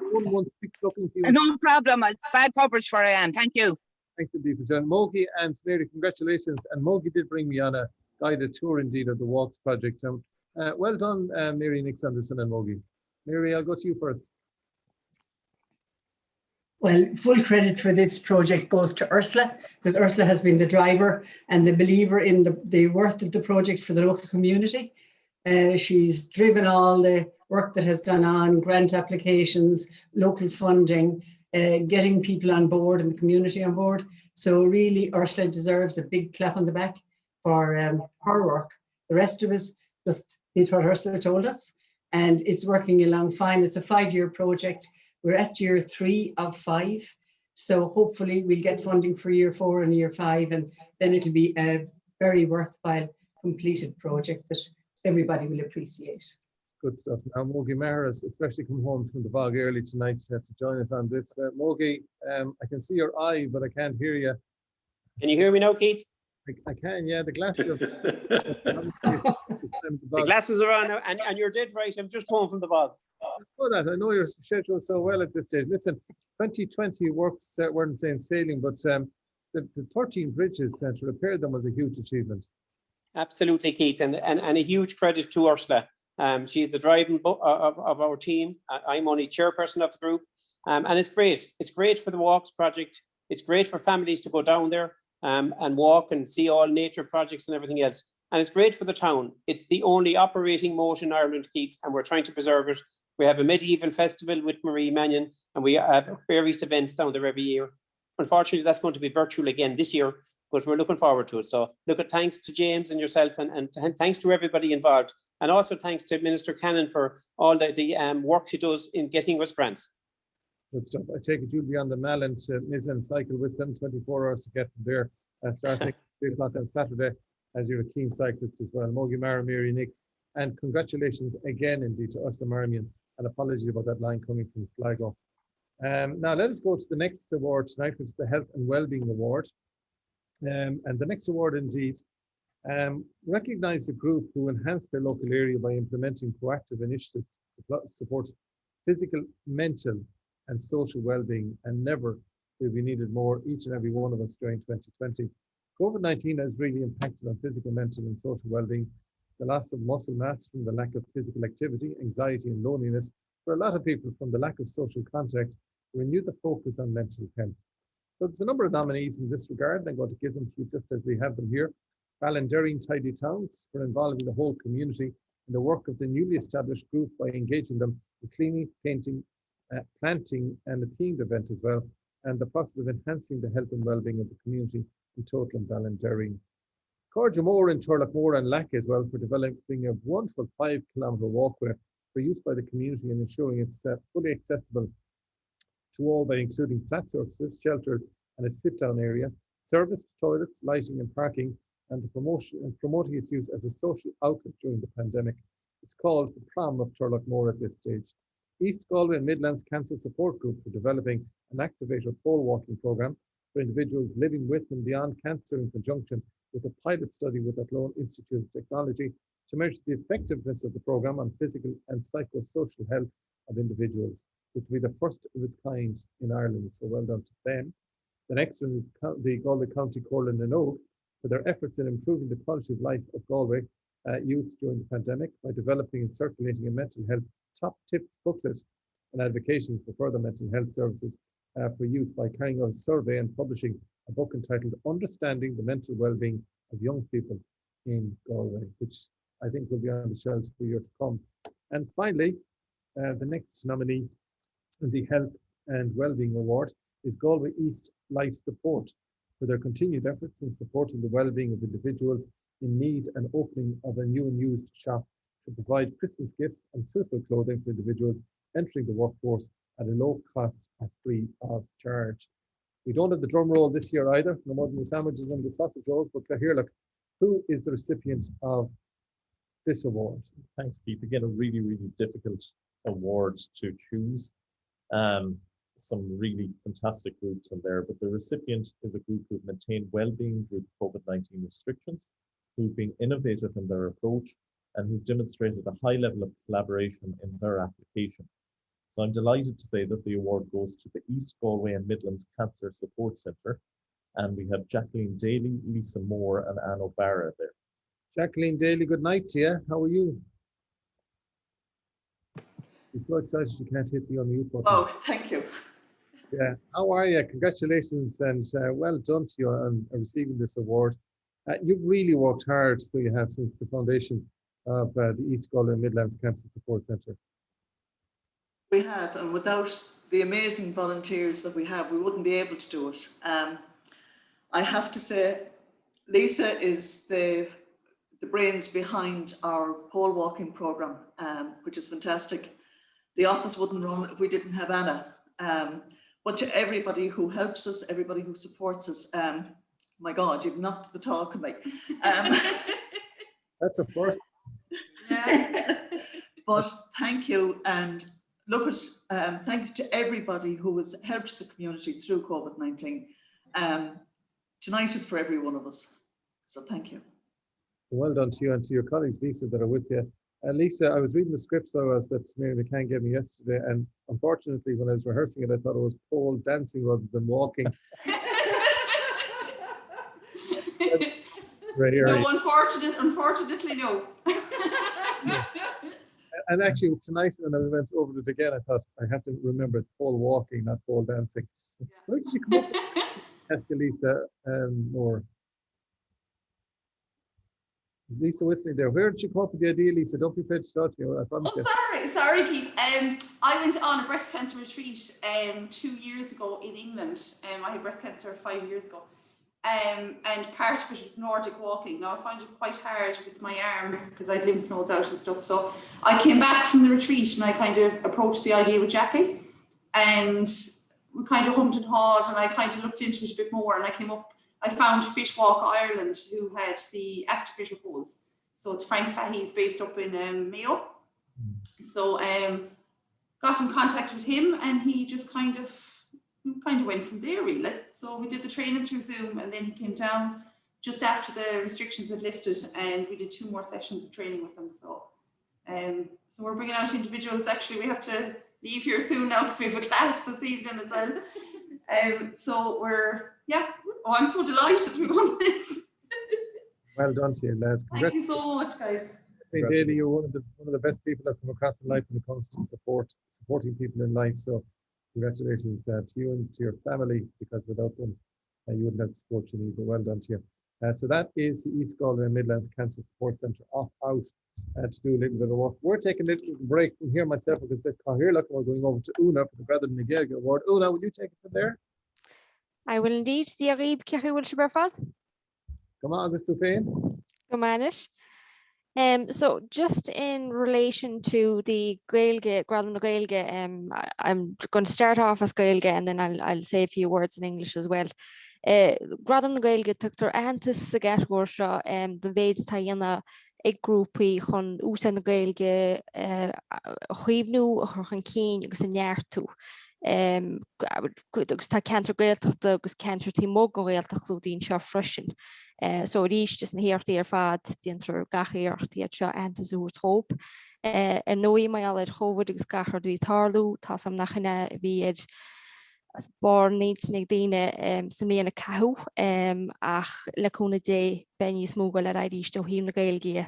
looking for you. No problem. It's bad coverage where I am. Thank you. Thanks indeed for John. Mogi and Mary, congratulations. And Mogi did bring me on a guided tour indeed of the Walks project. Well done, Mary Nix, on this one, and Mogi. Mary, I'll go to you first. Well, full credit for this project goes to Ursula, because Ursula has been the driver and the believer in the worth of the project for the local community. She's driven all the work that has gone on, grant applications, local funding, getting people on board and the community on board. So really, Ursula deserves a big clap on the back for her work. The rest of us just did what Ursula told us, and it's working along fine. It's a 5-year project. We're at year 3 of 5. So hopefully we'll get funding for year 4 and year 5, and then it'll be a very worthwhile completed project that everybody will appreciate. Good stuff. Now, Mogi Maher has especially come home from the bog early tonight to join us on this. Mogi, I can see your eye, but I can't hear you. Can you hear me now, Keith? I can, yeah. The glasses are the glasses are on now, and you're dead right. I'm just home from the bog. I know your schedule so well at this stage. Listen, 2020 works weren't plain sailing, but the 13 bridges to repair them was a huge achievement. Absolutely, Keith, and a huge credit to Ursula. She's the driving of our team. I'm only chairperson of the group, and it's great. It's great for the Walks project. It's great for families to go down there. and walk and see all nature projects and everything else. And it's great for the town. It's the only operating moat in Ireland, Keats, and we're trying to preserve it. We have a medieval festival with Marie Mannion, and we have various events down there every year. Unfortunately, that's going to be virtual again this year, but we're looking forward to it. So look, at thanks to James and yourself, and thanks to everybody involved. And also thanks to Minister Cannon for all the work he does in getting us grants. Good stuff. I take it you'll be on the Malin to Mizen cycle with them, 24 hours to get them there, starting 3 o'clock on Saturday, as you're a keen cyclist as well. Mogi Mara, Mary Nix, and congratulations again indeed to Ursula Marmion, and apologies about that line coming from Sligo. Now let us go to the next award tonight, which is the Health and Wellbeing Award. And the next award indeed recognise a group who enhance their local area by implementing proactive initiatives to support physical, mental and social well-being, and never will be needed more, each and every one of us, during 2020. COVID-19 has really impacted on physical, mental and social well-being. The loss of muscle mass from the lack of physical activity, anxiety and loneliness for a lot of people from the lack of social contact renewed the focus on mental health. So there's a number of nominees in this regard, and I'm going to give them to you just as we have them here. Ballinderring Tidy Towns for involving the whole community in the work of the newly established group by engaging them in cleaning, painting, planting and a themed event as well, and the process of enhancing the health and well-being of the community in total in Ballinderring. Corjamore and Turlough and Lack as well for developing a wonderful 5-kilometre walkway for use by the community and ensuring it's fully accessible to all by including flat surfaces, shelters and a sit-down area, serviced toilets, lighting and parking, and promoting its use as a social outlet during the pandemic. It's called the Prom of Turlough at this stage. East Galway and Midlands Cancer Support Group for developing an activator pole walking programme for individuals living with and beyond cancer in conjunction with a pilot study with Athlone Institute of Technology to measure the effectiveness of the programme on physical and psychosocial health of individuals, which will be the first of its kind in Ireland. So well done to them. The next one is the Galway County Corland and Oak for their efforts in improving the quality of life of Galway youth during the pandemic by developing and circulating a mental health top tips booklet and advocating for further mental health services for youth by carrying out a survey and publishing a book entitled Understanding the Mental Wellbeing of Young People in Galway, which I think will be on the shelves for years to come. And finally, the next nominee in the Health and Wellbeing Award is Galway East Life Support for their continued efforts in supporting the well-being of individuals in need and opening of a new and used shop to provide Christmas gifts and suitable clothing for individuals entering the workforce at a low cost and free of charge. We don't have the drum roll this year either, no more than the sandwiches and the sausage rolls, but Cathaoirleach, who is the recipient of this award? Thanks, Keith. Again, a really, really difficult award to choose. Some really fantastic groups in there, but the recipient is a group who've maintained well-being through the COVID-19 restrictions, who've been innovative in their approach, and who've demonstrated a high level of collaboration in their application. So I'm delighted to say that the award goes to the East Galway and Midlands Cancer Support Centre, and we have Jacqueline Daly, Lisa Moore and Anne O'Barra there. Jacqueline Daly, good night to you. How are you? You're so excited you can't hit the unmute button. Oh, thank you. Yeah, how are you? Congratulations and well done to you on receiving this award. You've really worked hard, so you have, since the foundation of the East Galway and Midlands Cancer Support Centre. We have, and without the amazing volunteers that we have, we wouldn't be able to do it. I have to say, Lisa is the brains behind our pole walking programme, which is fantastic. The office wouldn't run if we didn't have Anna. But to everybody who helps us, everybody who supports us, my God, you've knocked the talk of me. That's a first. Yeah. But thank you, and look at thank you to everybody who has helped the community through COVID-19. Tonight is for every one of us, so thank you. Well done to you and to your colleagues, Lisa, that are with you. Lisa, I was reading the script that Mary McCann gave me yesterday, and unfortunately, when I was rehearsing it, I thought it was pole dancing rather than walking. No, unfortunately, no. And actually, tonight, when I went over it again, I thought I have to remember it's pole walking, not pole dancing. Where did you come up with? ask Lisa more. Is Lisa with me there? Where did you come up with the idea, Lisa? Don't be afraid to talk to you. I promise you. Sorry, Keith. I went on a breast cancer retreat 2 years ago in England. I had breast cancer 5 years ago. And part of it was Nordic walking. Now I find it quite hard with my arm because I had lymph nodes out and stuff. So I came back from the retreat and I kind of approached the idea with Jackie, and we kind of hummed and hawed, and I kind of looked into it a bit more, and I found Fish Walk Ireland, who had the active visual poles. So it's Frank Fahey's based up in Mayo. So got in contact with him, and he just kind of went from there really. So we did the training through Zoom, and then he came down just after the restrictions had lifted, and we did 2 more sessions of training with them. So so we're bringing out individuals. Actually, we have to leave here soon now because we have a class this evening as well. So I'm so delighted we won this. Well done to you, lads. Thank you so much, guys. Hey, Daly, you're one of the best people I've come across in life when it comes to supporting people in life. So congratulations to you and to your family, because without them, you wouldn't have the support you need. But well done to you. So that is the East Galway and Midlands Cancer Support Centre out to do a little bit of work. We're taking a little break from here myself. I can say Cathaoirleach, we're going over to Una for the Brother Miguel Award. Una, will you take it from there? I will indeed. The Arib Cechi will Shiberfad. Come on, Mr. Fain. Come on it. So just in relation to the Gaeilge, Gradam na Gaeilge, I'm going to start off as Gaeilge, and then I'll say a few words in English as well. Gradam na Gaeilge tuchtar antas sa gatwar seo the bhéid tá dhéanamh ag grúpaí chun ús na Gaeilge chuimhnú chun cín agus a neartú. Agus tá cantar Gaeltachta agus cantar tí mó go Gaeltach lúdaín seo freisin. So rís just na hiartaí fad díontar gachaíartaí seo antas úr tróp. Nóí mai alid chomhad agus gachar dí tarlú, tá sam nachine bhí as bar needs nig dine some me in a cow ach lacuna de benny smuggle at ID still him the Gaeilge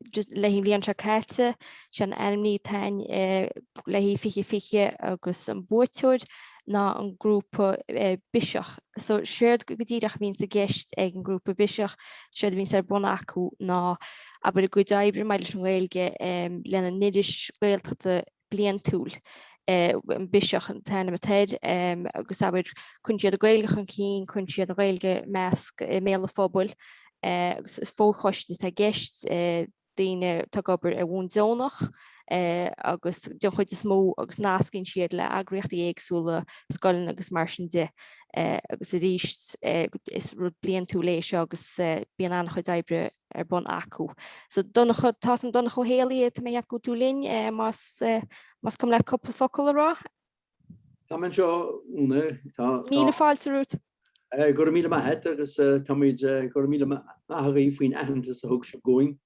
just le him lian chakate shan enemy tan le hi fiche agus some boatwood na an group bishop so shared gudidach means a guest egen group bishop should mean said bonaku na aber a good ibre meilish Gaeilge lena nidish Gaeltachta blian tool Bishop and Tanamated, agus abid kunti the Gaeilge an cín, kunti the Gaeilge measc méle fphobal, fóchos a gist dine tug ober a bhún zonach, agus de chuid is mó agus nascin siad le agriochtaí éagsúla scoilin agus marsin de, agus a ríist is rud blian tú léis agus bíon an chuid ibre bon acu. So tásam donna cho héalaí tá mé acu tú linn mas cum le couple focail ará? Tá man seo úna Míle fáilte rút? Go míle maithe agus táid go míle maithaí faoin ahananta a thug se going.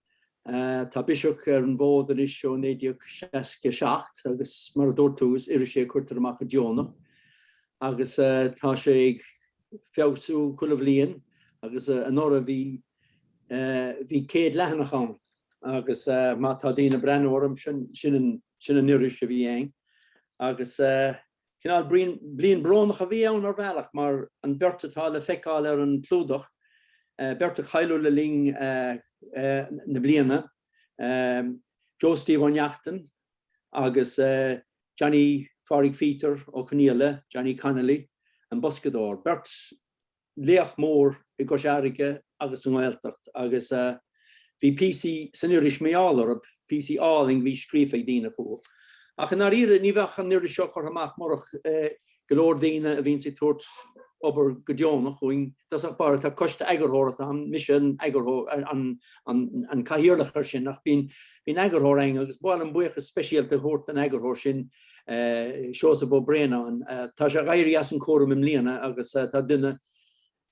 Tá biseach an bód an is seo 1967 agus mar a dúirtúgus iiri sé chuirtar amach a Diona. Agus tá sé ag feabhsú chuileamh líon agus an óra bhí céad lehanachán agus má tá daoine brennhharm sin an iris a bhí éin. Agus cinál blion bronnach a bhí ann ar bhealach mar an beirtatá le feicáil ar an tlúdach beirta chailú le ling na bliana Joe Steve Onyachten agus Johnny Farig Feater ó Chníile, Johnny Connolly an Boscador. Bert léach mór I Goisharige agus an Gaeltacht agus bhí PC san iris méálar PC áling bhí scrífa dína fó. Ach an aríre ní bheach an iris seo chu amach marach golóir dína a bhín sé tuairt ober Gudionach chuing das bar tá costa agurhór am mission agurhó an Cathaoirleach sin nach bín agurhór ein agus báil an bucha speisialta hort an agurhór sin seosa bo brena an tá sé gairí as an chorum im líana agus tá duine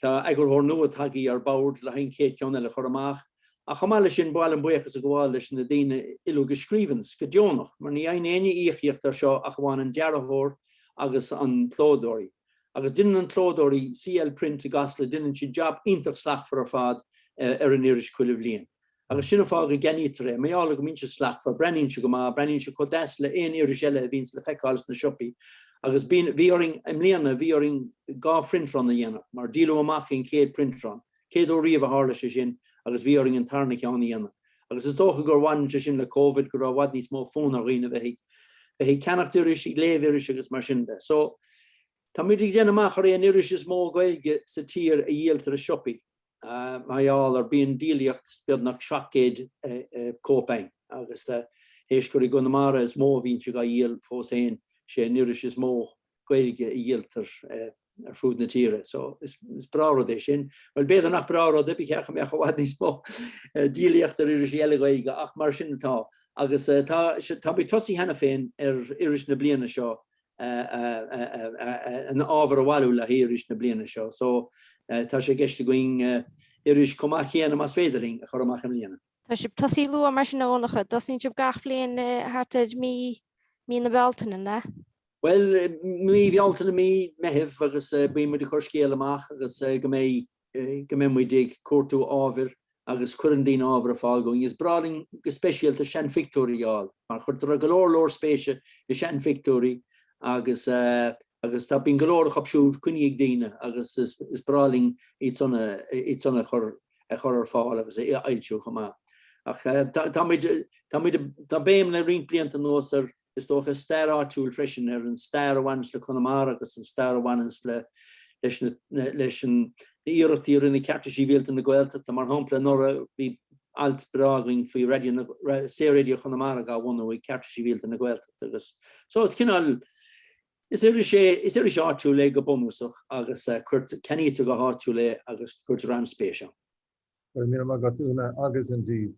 tá agurhór nua tagí ar bord le hain céit ceanna le choramach a chamáile sin báil an buchas a gháil leis na daine ilú gescríbans Gudionach mar ní ein éine íochíocht ar seo a bháin an dearahór agus an clódóirí. Agus didn't an clódóirí CL print a gasla didn't si job intach slach for a fad ar an iris cuileamh líon. Agus sinna fág a genítare, méála go minse slach for brenin se go má, brenin se codes le ein iris eile a víns le fecáils na siopi. Agus bhíoring imléana bhíoring gá printran na dhéana, mar díú amach in céad printran, céad ó riomh hála sé sin agus bhíoring an tarna ceanna dhéana. Agus is dócha gur bhain sin le COVID gur bhhad níos mó fóna riine bheith ceannachturis i léiviris agus mar sin. So tá muidig déanamach ar éon iris is mó gailge sa tír a dhéaltar a siopi. Maiall ar bíon dílaíocht beag nach 700 cópain agus héis gur i gunamara is mó vín go dhéal fós éin sé iris is mó gailge a dhéaltar ar fúd na tíre. So is brárad é sin. Well béidir nach brárad de cecha meach bhhad níos mó dílaíocht ar iris eile gailge ach mar sin tá. Agus tá bí tosí hena féin ar iris na bliana seo an ábhar a bhhaú le iris na bliana seo. So tá sé gceiste going iris comach chéana mas féidiring a chur amach an bliana. Tá sé tasí lu mar sin ónacha, das ní sib gach blion hartid mí na beltainna na? Well, mí bhealtainna mí mehih agus bí mu de chur scéal amach agus go mé mu dig cuatú ábhar agus chuann dín ábhar a fáil going. Is brading go speisialta sean fictoriáil, mar chuir a golóir spéise i sean fictorí agus tá bín golóir chapsúr chunig díine agus is braling it sanna chur ar fáil agus ailsú chumá. Ach tá béim le rin blianta nósar is toch een ster áúil freisin ar an ster bhains le Connemara agus an ster bhains leis an íireachtaí rinne ceartasí bhéalta na Gaelta tá mar hampla nóra bhí alt braing faoi radio Connemara gá bhhainú i ceartasí bhéalta na Gaelta agus. So is cinál is iris áúil le go bonúsach agus chuirt ceníte go áúil agus chuirt ran spéise. Well, August indeed,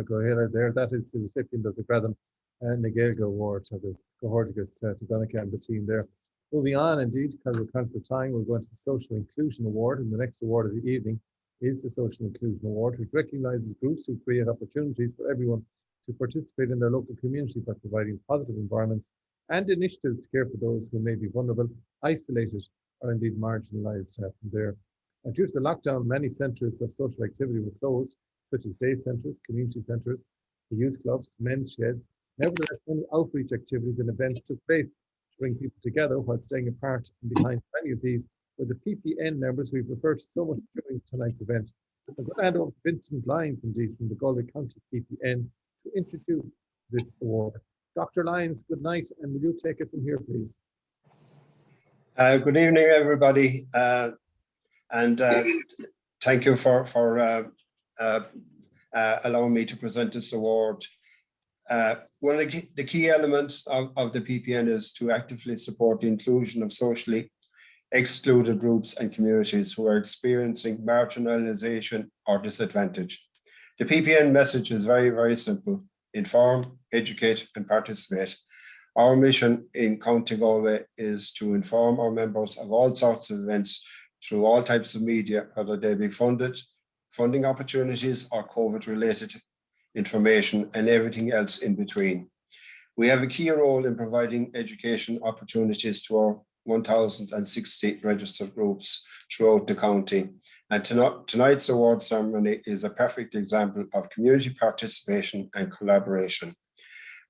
go ahead there. That is the recipient of the Gradam Nagelga Award. Agus Cohortigus to Donica and the team there. Moving on, indeed, because we're conscious of time, we're going to the Social Inclusion Award, and the next award of the evening is the Social Inclusion Award, which recognises groups who create opportunities for everyone to participate in their local community by providing positive environments and initiatives to care for those who may be vulnerable, isolated, or indeed marginalised from there. And due to the lockdown, many centres of social activity were closed, such as day centres, community centres, the youth clubs, men's sheds. Nevertheless, many outreach activities and events took place to bring people together while staying apart, and behind many of these were the PPN members we've referred to so much during tonight's event. I'm going to hand over to Vincent Lyons, indeed, from the Galway County PPN to introduce this award. Dr. Lyons, good night, and will you take it from here, please? Good evening, everybody. And thank you for allowing me to present this award. One of the key elements of the PPN is to actively support the inclusion of socially excluded groups and communities who are experiencing marginalisation or disadvantage. The PPN message is very, very simple: inform, educate and participate. Our mission in County Galway is to inform our members of all sorts of events through all types of media, whether they be funding opportunities or COVID-related information and everything else in between. We have a key role in providing education opportunities to our 1,060 registered groups throughout the county. And tonight's award ceremony is a perfect example of community participation and collaboration.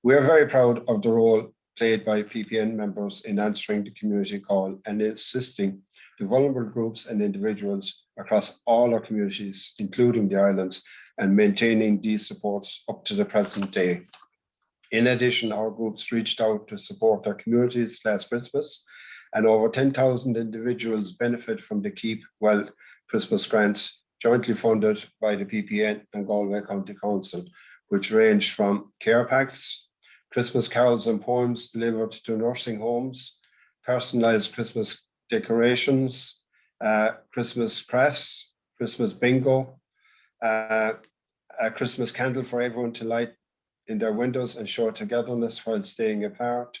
We are very proud of the role played by PPN members in answering the community call and assisting the vulnerable groups and individuals across all our communities, including the islands, and maintaining these supports up to the present day. In addition, our groups reached out to support our communities last Christmas, and over 10,000 individuals benefit from the Keep Well Christmas grants jointly funded by the PPN and Galway County Council, which ranged from care packs, Christmas carols and poems delivered to nursing homes, personalised Christmas decorations, Christmas crafts, Christmas bingo, a Christmas candle for everyone to light in their windows and show togetherness while staying apart.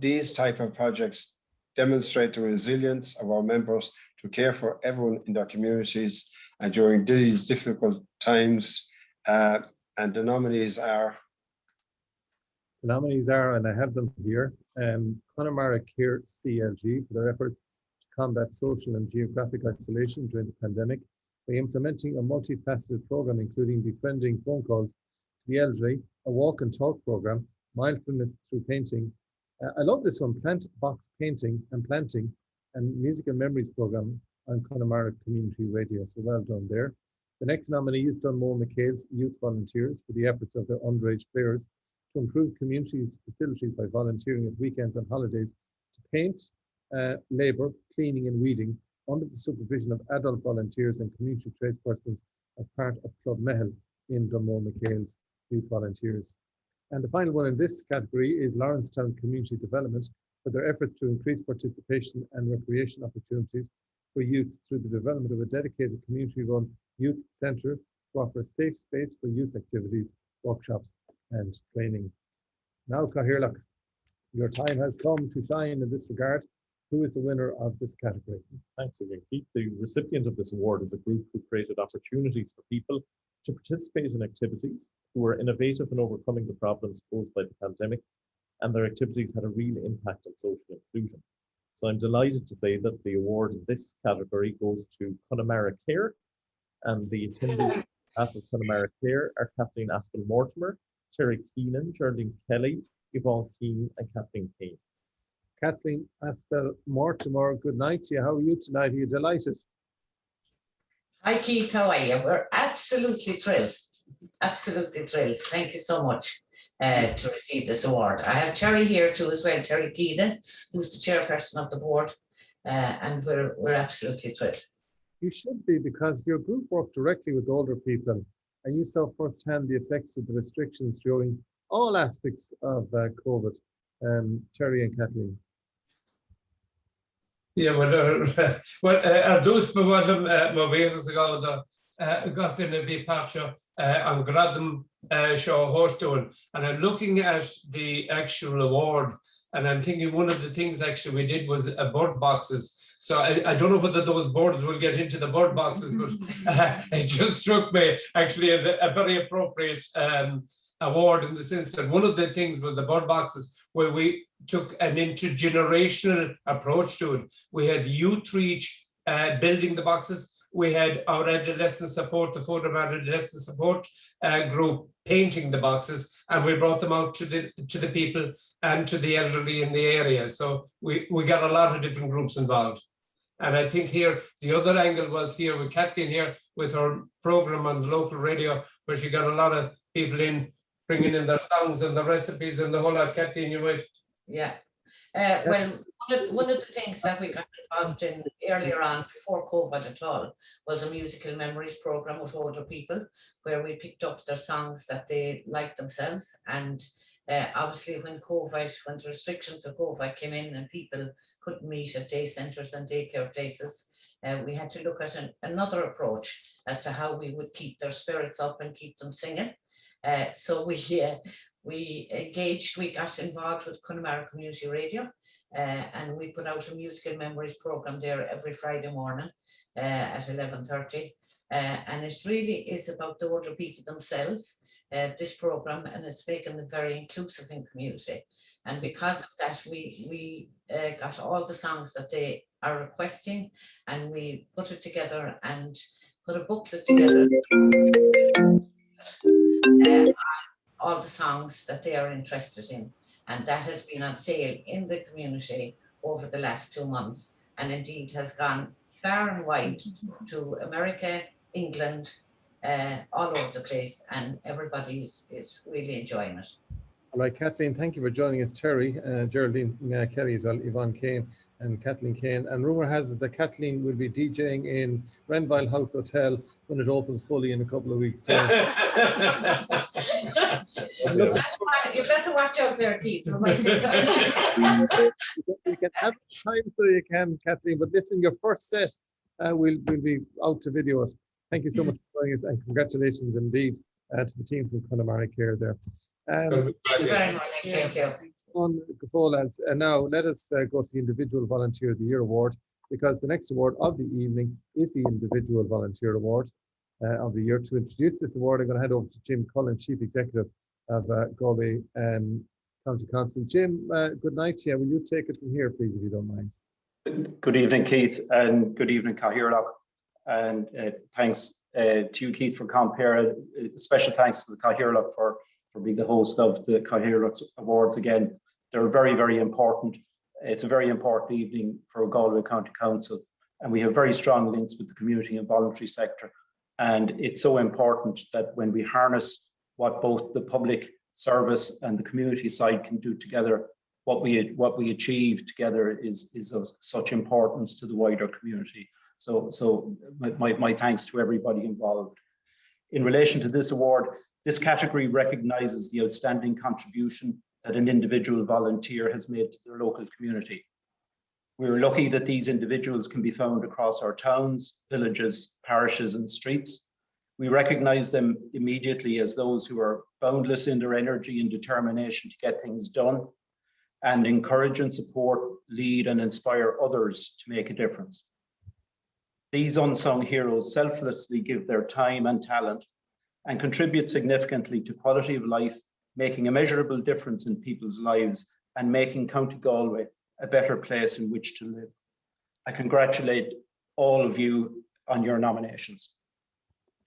These type of projects demonstrate the resilience of our members to care for everyone in their communities and during these difficult times. And the nominees are, and I have them here, Connemara Care CLG for their efforts to combat social and geographic isolation during the pandemic by implementing a multifaceted program, including befriending phone calls to the elderly, a walk and talk program, mindfulness through painting, I love this one, Plant Box Painting and Planting and Musical Memories Programme on Connemara Community Radio. So well done there. The next nominee is Dunmore McHale's Youth Volunteers for the efforts of their underage players to improve communities' facilities by volunteering at weekends and holidays to paint, labour, cleaning and weeding under the supervision of adult volunteers and community tradespersons as part of Club Mehel in Dunmore McHale's Youth Volunteers. And the final one in this category is Lawrencetown Community Development for their efforts to increase participation and recreation opportunities for youth through the development of a dedicated community-run youth centre to offer a safe space for youth activities, workshops and training. Now, Cathaoirleach, your time has come to shine in this regard. Who is the winner of this category? Thanks again, Keith. The recipient of this award is a group who created opportunities for people to participate in activities, who were innovative in overcoming the problems posed by the pandemic, and their activities had a real impact on social inclusion. So I'm delighted to say that the award in this category goes to Connemara Care, and the attendees of Connemara Care are Kathleen Aspel-Mortimer, Terry Keenan, Geraldine Kelly, Yvonne Keane and Kathleen Kane. Kathleen Aspel-Mortimer, good night to you. How are you tonight? Are you delighted? Hi Keith, how are you? We're absolutely thrilled. Absolutely thrilled. Thank you so much to receive this award. I have Terry here too as well, Terry Keenan, who's the chairperson of the board, and we're absolutely thrilled. You should be, because your group worked directly with older people and you saw firsthand the effects of the restrictions during all aspects of COVID. Terry and Kathleen. Yeah, well, those bewasem mobiles ago got in a departure and Gradam show horse doing, and I'm looking at the actual award, and I'm thinking one of the things actually we did was bird boxes. So I don't know whether those boards will get into the bird boxes, but it just struck me actually as a very appropriate award, in the sense that one of the things with the bird boxes, where we took an intergenerational approach to it. We had youth reach building the boxes. We had our adolescent support, the Photo Adolescent Support group painting the boxes, and we brought them out to the people and to the elderly in the area. So we got a lot of different groups involved. And I think here, the other angle was here with Kathleen here with her program on the local radio, where she got a lot of people in, bringing in their songs and the recipes and the whole lot. Kathleen, you might. Yeah. Well, one of the things that we got involved in earlier on, before COVID at all, was a musical memories program with older people, where we picked up their songs that they liked themselves. And obviously when the restrictions of COVID came in and people couldn't meet at day centres and daycare places, we had to look at another approach as to how we would keep their spirits up and keep them singing. So we engaged, we got involved with Connemara Community Radio, and we put out a musical memories program there every Friday morning at 11:30. And it really is about the older people themselves, this program, and it's making them very inclusive in community. And because of that, we got all the songs that they are requesting, and we put it together and put a booklet together. All the songs that they are interested in, and that has been on sale in the community over the last 2 months, and indeed has gone far and wide to America, England, all over the place, and everybody is really enjoying it. All right, Kathleen, thank you for joining us. Terry, Geraldine Kelly as well, Yvonne Kane and Kathleen Kane. And rumour has it that Kathleen will be DJing in Renville House Hotel when it opens fully in a couple of weeks' time. You better watch out there, Keith. You can have time so you can, Kathleen, but listen, your first set will be out to video it. Thank you so much for joining us, and congratulations indeed to the team from Connemara Care there. Thank you very much. Thank you. Lads. And now let us go to the Individual Volunteer of the Year Award, because the next award of the evening is the Individual Volunteer Award of the Year. To introduce this award, I'm going to hand over to Jim Cullen, Chief Executive of Galway County Council. Jim, good night to you. Will you take it from here, please, if you don't mind? Good evening, Keith, and good evening, Cathaoirleach. And thanks to you, Keith, for comparing. Special thanks to the Cathaoirleach for being the host of the Cathaoirleach Awards again. They're very, very important. It's a very important evening for Galway County Council, and we have very strong links with the community and voluntary sector. And it's so important that when we harness what both the public service and the community side can do together, what we achieve together is of such importance to the wider community. So my thanks to everybody involved. In relation to this award, this category recognises the outstanding contribution that an individual volunteer has made to their local community. We're lucky that these individuals can be found across our towns, villages, parishes and streets. We recognise them immediately as those who are boundless in their energy and determination to get things done, and encourage and support, lead and inspire others to make a difference. These unsung heroes selflessly give their time and talent and contribute significantly to quality of life, making a measurable difference in people's lives and making County Galway a better place in which to live. I congratulate all of you on your nominations.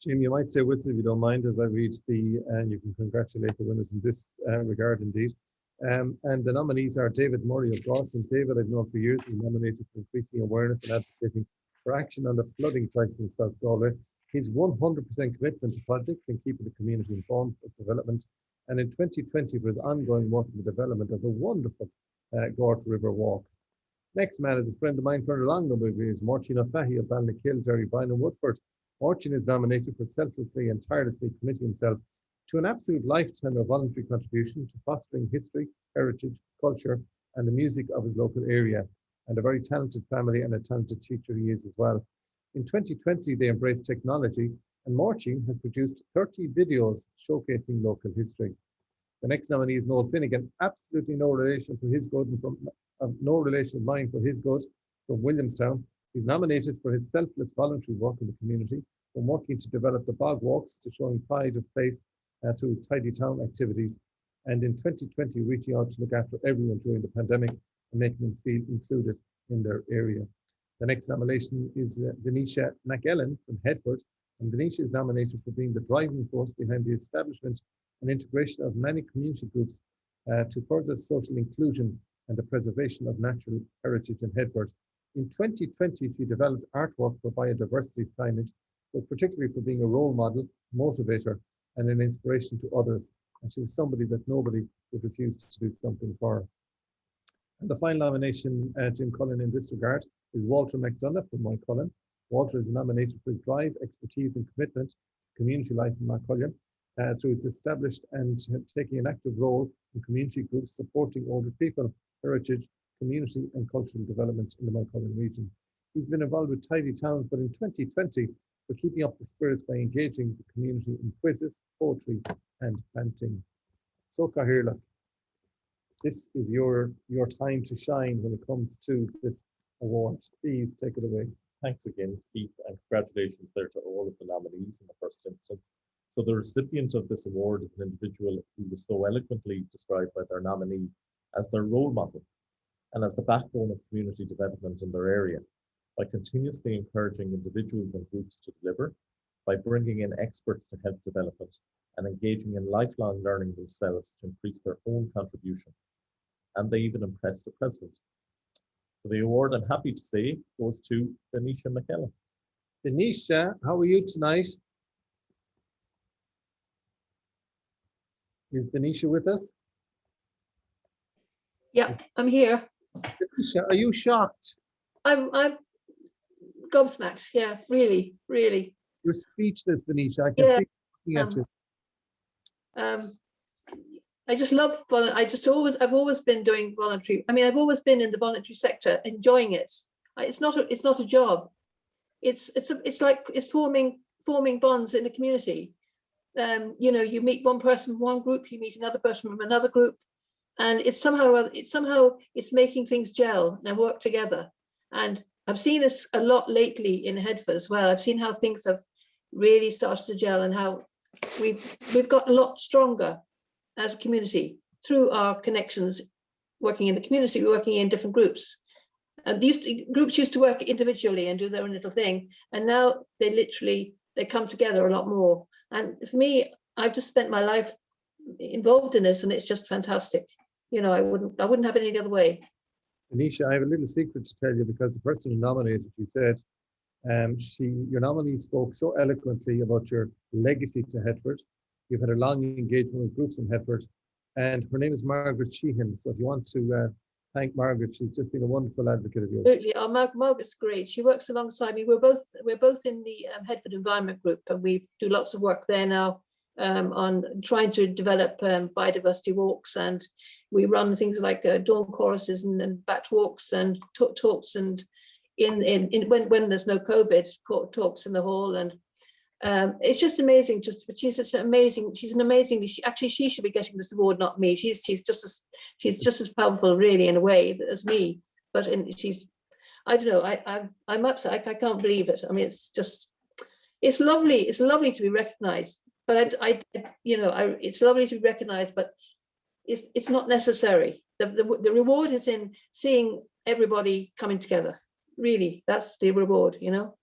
Jim, you might stay with us if you don't mind as I read and you can congratulate the winners in this regard indeed. And the nominees are David Murray of Boston. David, I've known for years, he's nominated for increasing awareness and advocating for action on the flooding crisis in South Galway. His 100% commitment to projects and keeping the community informed of development. And in 2020, for his ongoing work in the development of the wonderful Gort River Walk. Next man is a friend of mine for a long number of years, Morchin O'Fahy of Balnakill, Derrybine and Woodford. Morchin is nominated for selflessly and tirelessly committing himself to an absolute lifetime of voluntary contribution to fostering history, heritage, culture, and the music of his local area. And a very talented family and a talented teacher he is as well. In 2020, they embraced technology, and Morchin has produced 30 videos showcasing local history. The next nominee is Noel Finnegan, absolutely no relation for his good and no relation of mine for his good, from Williamstown. He's nominated for his selfless voluntary work in the community, from working to develop the bog walks to showing pride of place through his Tidy Town activities, and in 2020 reaching out to look after everyone during the pandemic and making them feel included in their area. The next nomination is Denisha McEllen from Headford, and Denisha is nominated for being the driving force behind the establishment and integration of many community groups to further social inclusion and the preservation of natural heritage in Headford. In 2020, she developed artwork for biodiversity signage, but particularly for being a role model, motivator, and an inspiration to others. And she was somebody that nobody would refuse to do something for. And the final nomination, Jim Cullen, in this regard, is Walter McDonough from Moycullen. Walter is nominated for his drive, expertise, and commitment to community life in Moycullen through his established and taking an active role in community groups supporting older people, heritage, community, and cultural development in the Moycullen region. He's been involved with Tidy Towns, but in 2020, for keeping up the spirits by engaging the community in quizzes, poetry, and planting. So, Cathaoirleach, this is your time to shine when it comes to this award. Please take it away. Thanks again, Keith, and congratulations there to all of the nominees in the first instance. So the recipient of this award is an individual who was so eloquently described by their nominee as their role model and as the backbone of community development in their area, by continuously encouraging individuals and groups to deliver, by bringing in experts to help develop it, and engaging in lifelong learning themselves to increase their own contribution. And they even impressed the president. So the award, I'm happy to say, goes to Denisha McKellen. Denisha, how are you tonight? Is Denisha with us? Yeah, I'm here. Denisha, are you shocked? I'm gobsmacked. Yeah, really, really. You're speechless, Denisha. I can see looking at you. I just love I've always been doing voluntary. I mean, I've always been in the voluntary sector, enjoying it. It's not a job. It's forming bonds in the community. You know, you meet one person from one group, you meet another person from another group, and it's making things gel and work together. And I've seen this a lot lately in Headford as well. I've seen how things have really started to gel and how we've got a lot stronger as a community through our connections, working in the community, working in different groups. And groups used to work individually and do their own little thing, and now they come together a lot more. And for me, I've just spent my life involved in this, and it's just fantastic. You know, I wouldn't have it any other way. Anisha, I have a little secret to tell you, because the person who nominated you said your nominee spoke so eloquently about your legacy to Headford. You've had a long engagement with groups in Headford, and her name is Margaret Sheehan. So if you want to thank Margaret, she's just been a wonderful advocate of yours. Absolutely. Margaret's great. She works alongside me. We're both in the Headford Environment Group, and we do lots of work there now on trying to develop biodiversity walks, and we run things like dawn choruses and bat walks and talks, and when there's no COVID, talks in the hall, and it's just amazing. But she's such an amazing. She's an amazing. She should be getting this award, not me. She's just as powerful, really, in a way, as me. But I don't know. I'm upset. I can't believe it. I mean, it's lovely. It's lovely to be recognised. But it's lovely to be recognised. But it's not necessary. The reward is in seeing everybody coming together. Really, that's the reward, you know.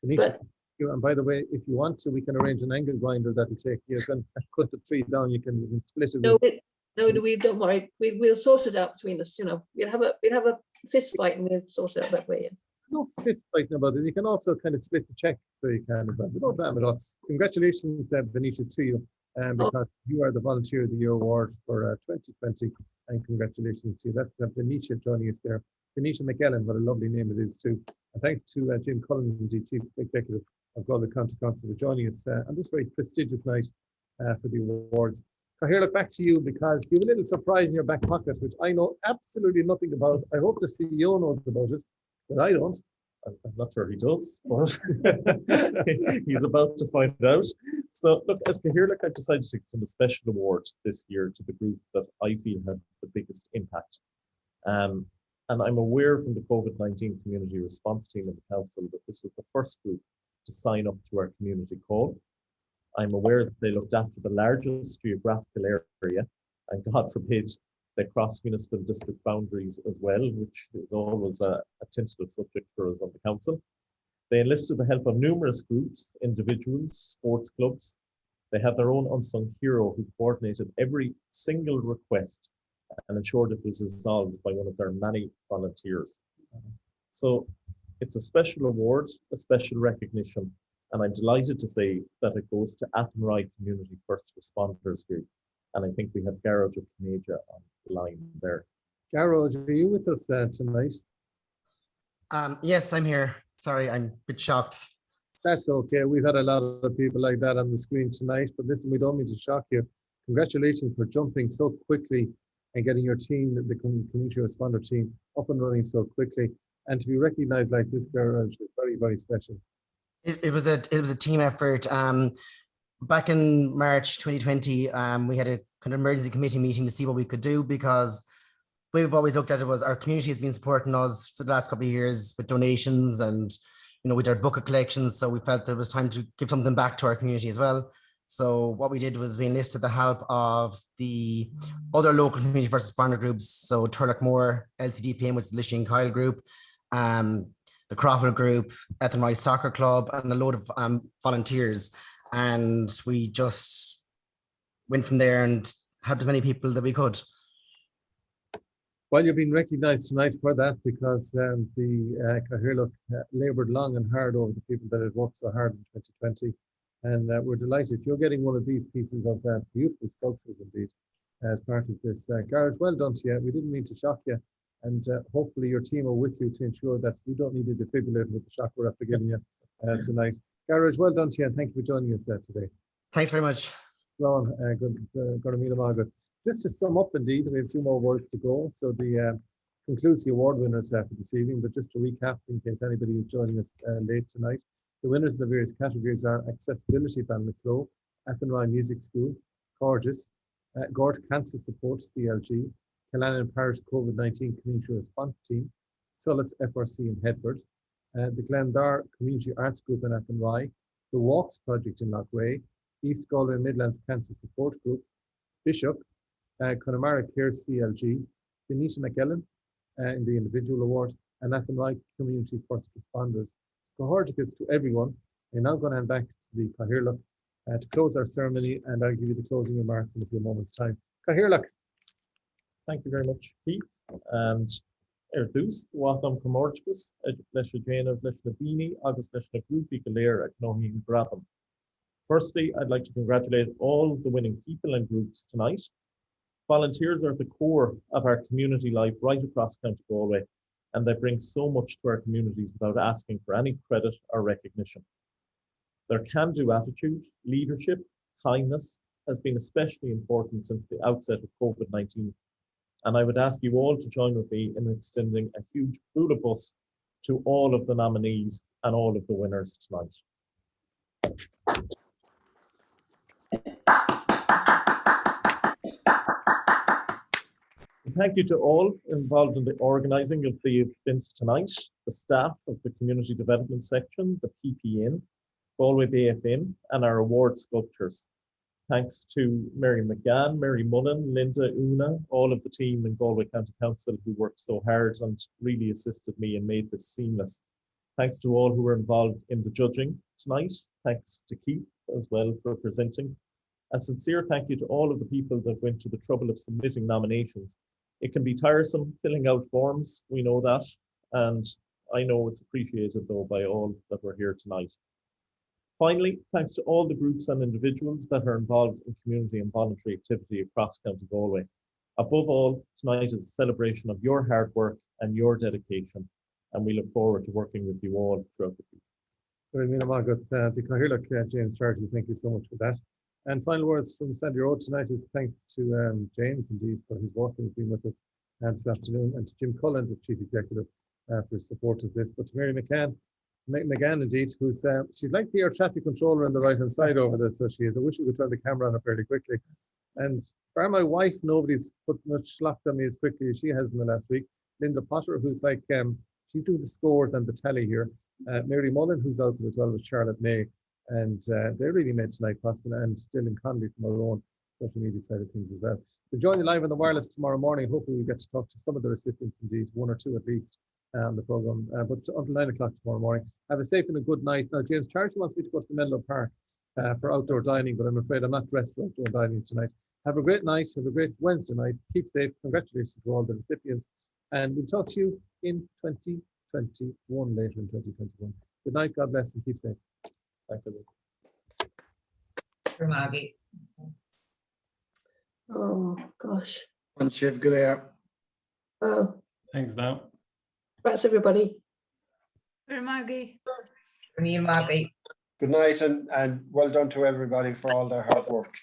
Anisha, and by the way, if you want to, we can arrange an angle grinder that'll take you. Can cut the tree down. You can split it. No, we don't worry. We'll sort it out between us. You know, we'll have a fist fight and we'll sort it out that way. Yeah. No fist fighting about it. You can also kind of split the check, so you can. No problem at all. Congratulations, Venetia, to you, because you are the Volunteer of the Year award for 2020, and congratulations to you. That's Venetia joining us there. Venetia McEllen, what a lovely name it is too. And thanks to Jim Cullen, the Chief Executive of Galway County Council, for joining us on this very prestigious night for the awards. Cathaoirleach, back to you, because you have a little surprise in your back pocket, which I know absolutely nothing about. I hope the CEO knows about it, but I don't. I'm not sure he does, but he's about to find out. So look, as Cathaoirleach, I've decided to extend a special award this year to the group that I feel had the biggest impact. And I'm aware from the COVID-19 community response team of the council that this was the first group to sign up to our community call. I'm aware that they looked after the largest geographical area, and God forbid they cross municipal district boundaries as well, which is always a tentative subject for us on the council. They enlisted the help of numerous groups, individuals, sports clubs. They had their own unsung hero who coordinated every single request and ensured it was resolved by one of their many volunteers. So it's a special award, a special recognition, and I'm delighted to say that it goes to Athenry Community First Responders Group. And I think we have Garage of Kanaja on the line there. Garage, are you with us tonight? Yes, I'm here. Sorry, I'm a bit shocked. That's okay. We've had a lot of people like that on the screen tonight, but listen, we don't mean to shock you. Congratulations for jumping so quickly and getting your team, the community responder team, up and running so quickly. And to be recognized like this, Garage, is very, very special. It was a team effort. Back in March 2020, we had a kind of emergency committee meeting to see what we could do, because we've always looked at it was our community has been supporting us for the last couple of years with donations and, you know, with our bucket collections. So we felt that it was time to give something back to our community as well. So what we did was we enlisted the help of the other local community first responder groups. So Turlockmore, LCDPM, which is the Lishin Kyle group, the Cropple group, Athenry Soccer Club, and a load of volunteers. And we just went from there and helped as many people that we could. Well, you've been recognised tonight for that, because the Cathaoirleach laboured long and hard over the people that had worked so hard in 2020. And we're delighted. You're getting one of these pieces of beautiful sculptures indeed as part of this. Gareth, well done to you. We didn't mean to shock you. And hopefully your team are with you to ensure that you don't need a defibrillator with the shock we're after giving you tonight. Gareth, well done to you, and thank you for joining us today. Thanks very much. Well, good Margaret. Just to sum up, indeed, we have 2 more awards to go. So the concludes the award winners for this evening. But just to recap, in case anybody is joining us late tonight, the winners in the various categories are Accessibility Ballinasloe, Athenry Music School, Gorgeous, Gort Cancer Support CLG, Killannon Parish COVID-19 Community Response Team, Solace FRC in Headford, the Glendar Community Arts Group in Athenry, the Walks Project in Loughrea, East Galway Midlands Cancer Support Group, Bishop, Connemara Care CLG, Venetia McEllen in the individual award, and Athenry Community First Responders. Congratulations to everyone. I'm now going to hand back to the Cathaoirleach to close our ceremony, and I'll give you the closing remarks in a few moments' time. Cathaoirleach. Thank you very much, Keith. And Dús, welcome Comortibus, Leisha Jana, Leisha Bini, August Leisha Groupie Galera, Knohi and Gratham. Firstly, I'd like to congratulate all the winning people and groups tonight. Volunteers are at the core of our community life right across County Galway, and they bring so much to our communities without asking for any credit or recognition. Their can-do attitude, leadership, kindness has been especially important since the outset of COVID-19. And I would ask you all to join with me in extending a huge bus to all of the nominees and all of the winners tonight. Thank you to all involved in the organising of the events tonight, the staff of the Community Development Section, the PPN, Galway BFM, and our award sculptors. Thanks to Mary McGann, Mary Mullen, Linda, Una, all of the team in Galway County Council who worked so hard and really assisted me and made this seamless. Thanks to all who were involved in the judging tonight. Thanks to Keith as well for presenting. A sincere thank you to all of the people that went to the trouble of submitting nominations. It can be tiresome filling out forms, we know that, and I know it's appreciated though by all that were here tonight. Finally, thanks to all the groups and individuals that are involved in community and voluntary activity across County Galway. Above all, tonight is a celebration of your hard work and your dedication, and we look forward to working with you all throughout the future. Very good, Margaret. Cathaoirleach, James Charity, thank you so much for that. And final words from Sandy Road tonight is thanks to James, indeed, for his work and has been with us this afternoon, and to Jim Cullen, the Chief Executive, for his support of this. But to Mary McGann, indeed, who's she's like the air traffic controller on the right-hand side over there, so she is. I wish we could turn the camera on her fairly quickly. And for my wife, nobody's put much slack on me as quickly as she has in the last week. Linda Potter, who's like, she's doing the scores and the tally here. Mary Mullen, who's out there as well with Charlotte May. And they really made tonight possible, and still in Connolly from our own social media side of things as well. We'll join you live on the wireless tomorrow morning. Hopefully we'll get to talk to some of the recipients, indeed, one or two at least, on the programme. But until 9 o'clock tomorrow morning, have a safe and a good night. Now, James Charity wants me to go to the Menlo Park for outdoor dining, but I'm afraid I'm not dressed for outdoor dining tonight. Have a great night. Have a great Wednesday night. Keep safe. Congratulations to all the recipients. And we'll talk to you in 2021, later in 2021. Good night. God bless and keep safe. Thanks, everyone. For Maggie. Oh, gosh. And Shiv, good air. Oh, Thanks now. that's everybody. For Maggie. For me and Maggie. Good night and well done to everybody for all their hard work.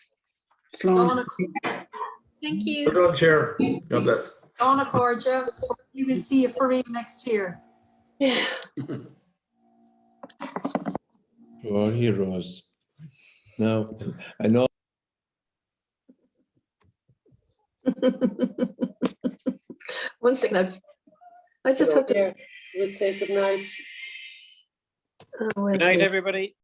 Thank you. Good on, Chair. God bless. Donna Corja. We will see you for real next year. Yeah. To our heroes. Now, I know. One second. I just have to. We'll say good night. Oh, Good night, everybody.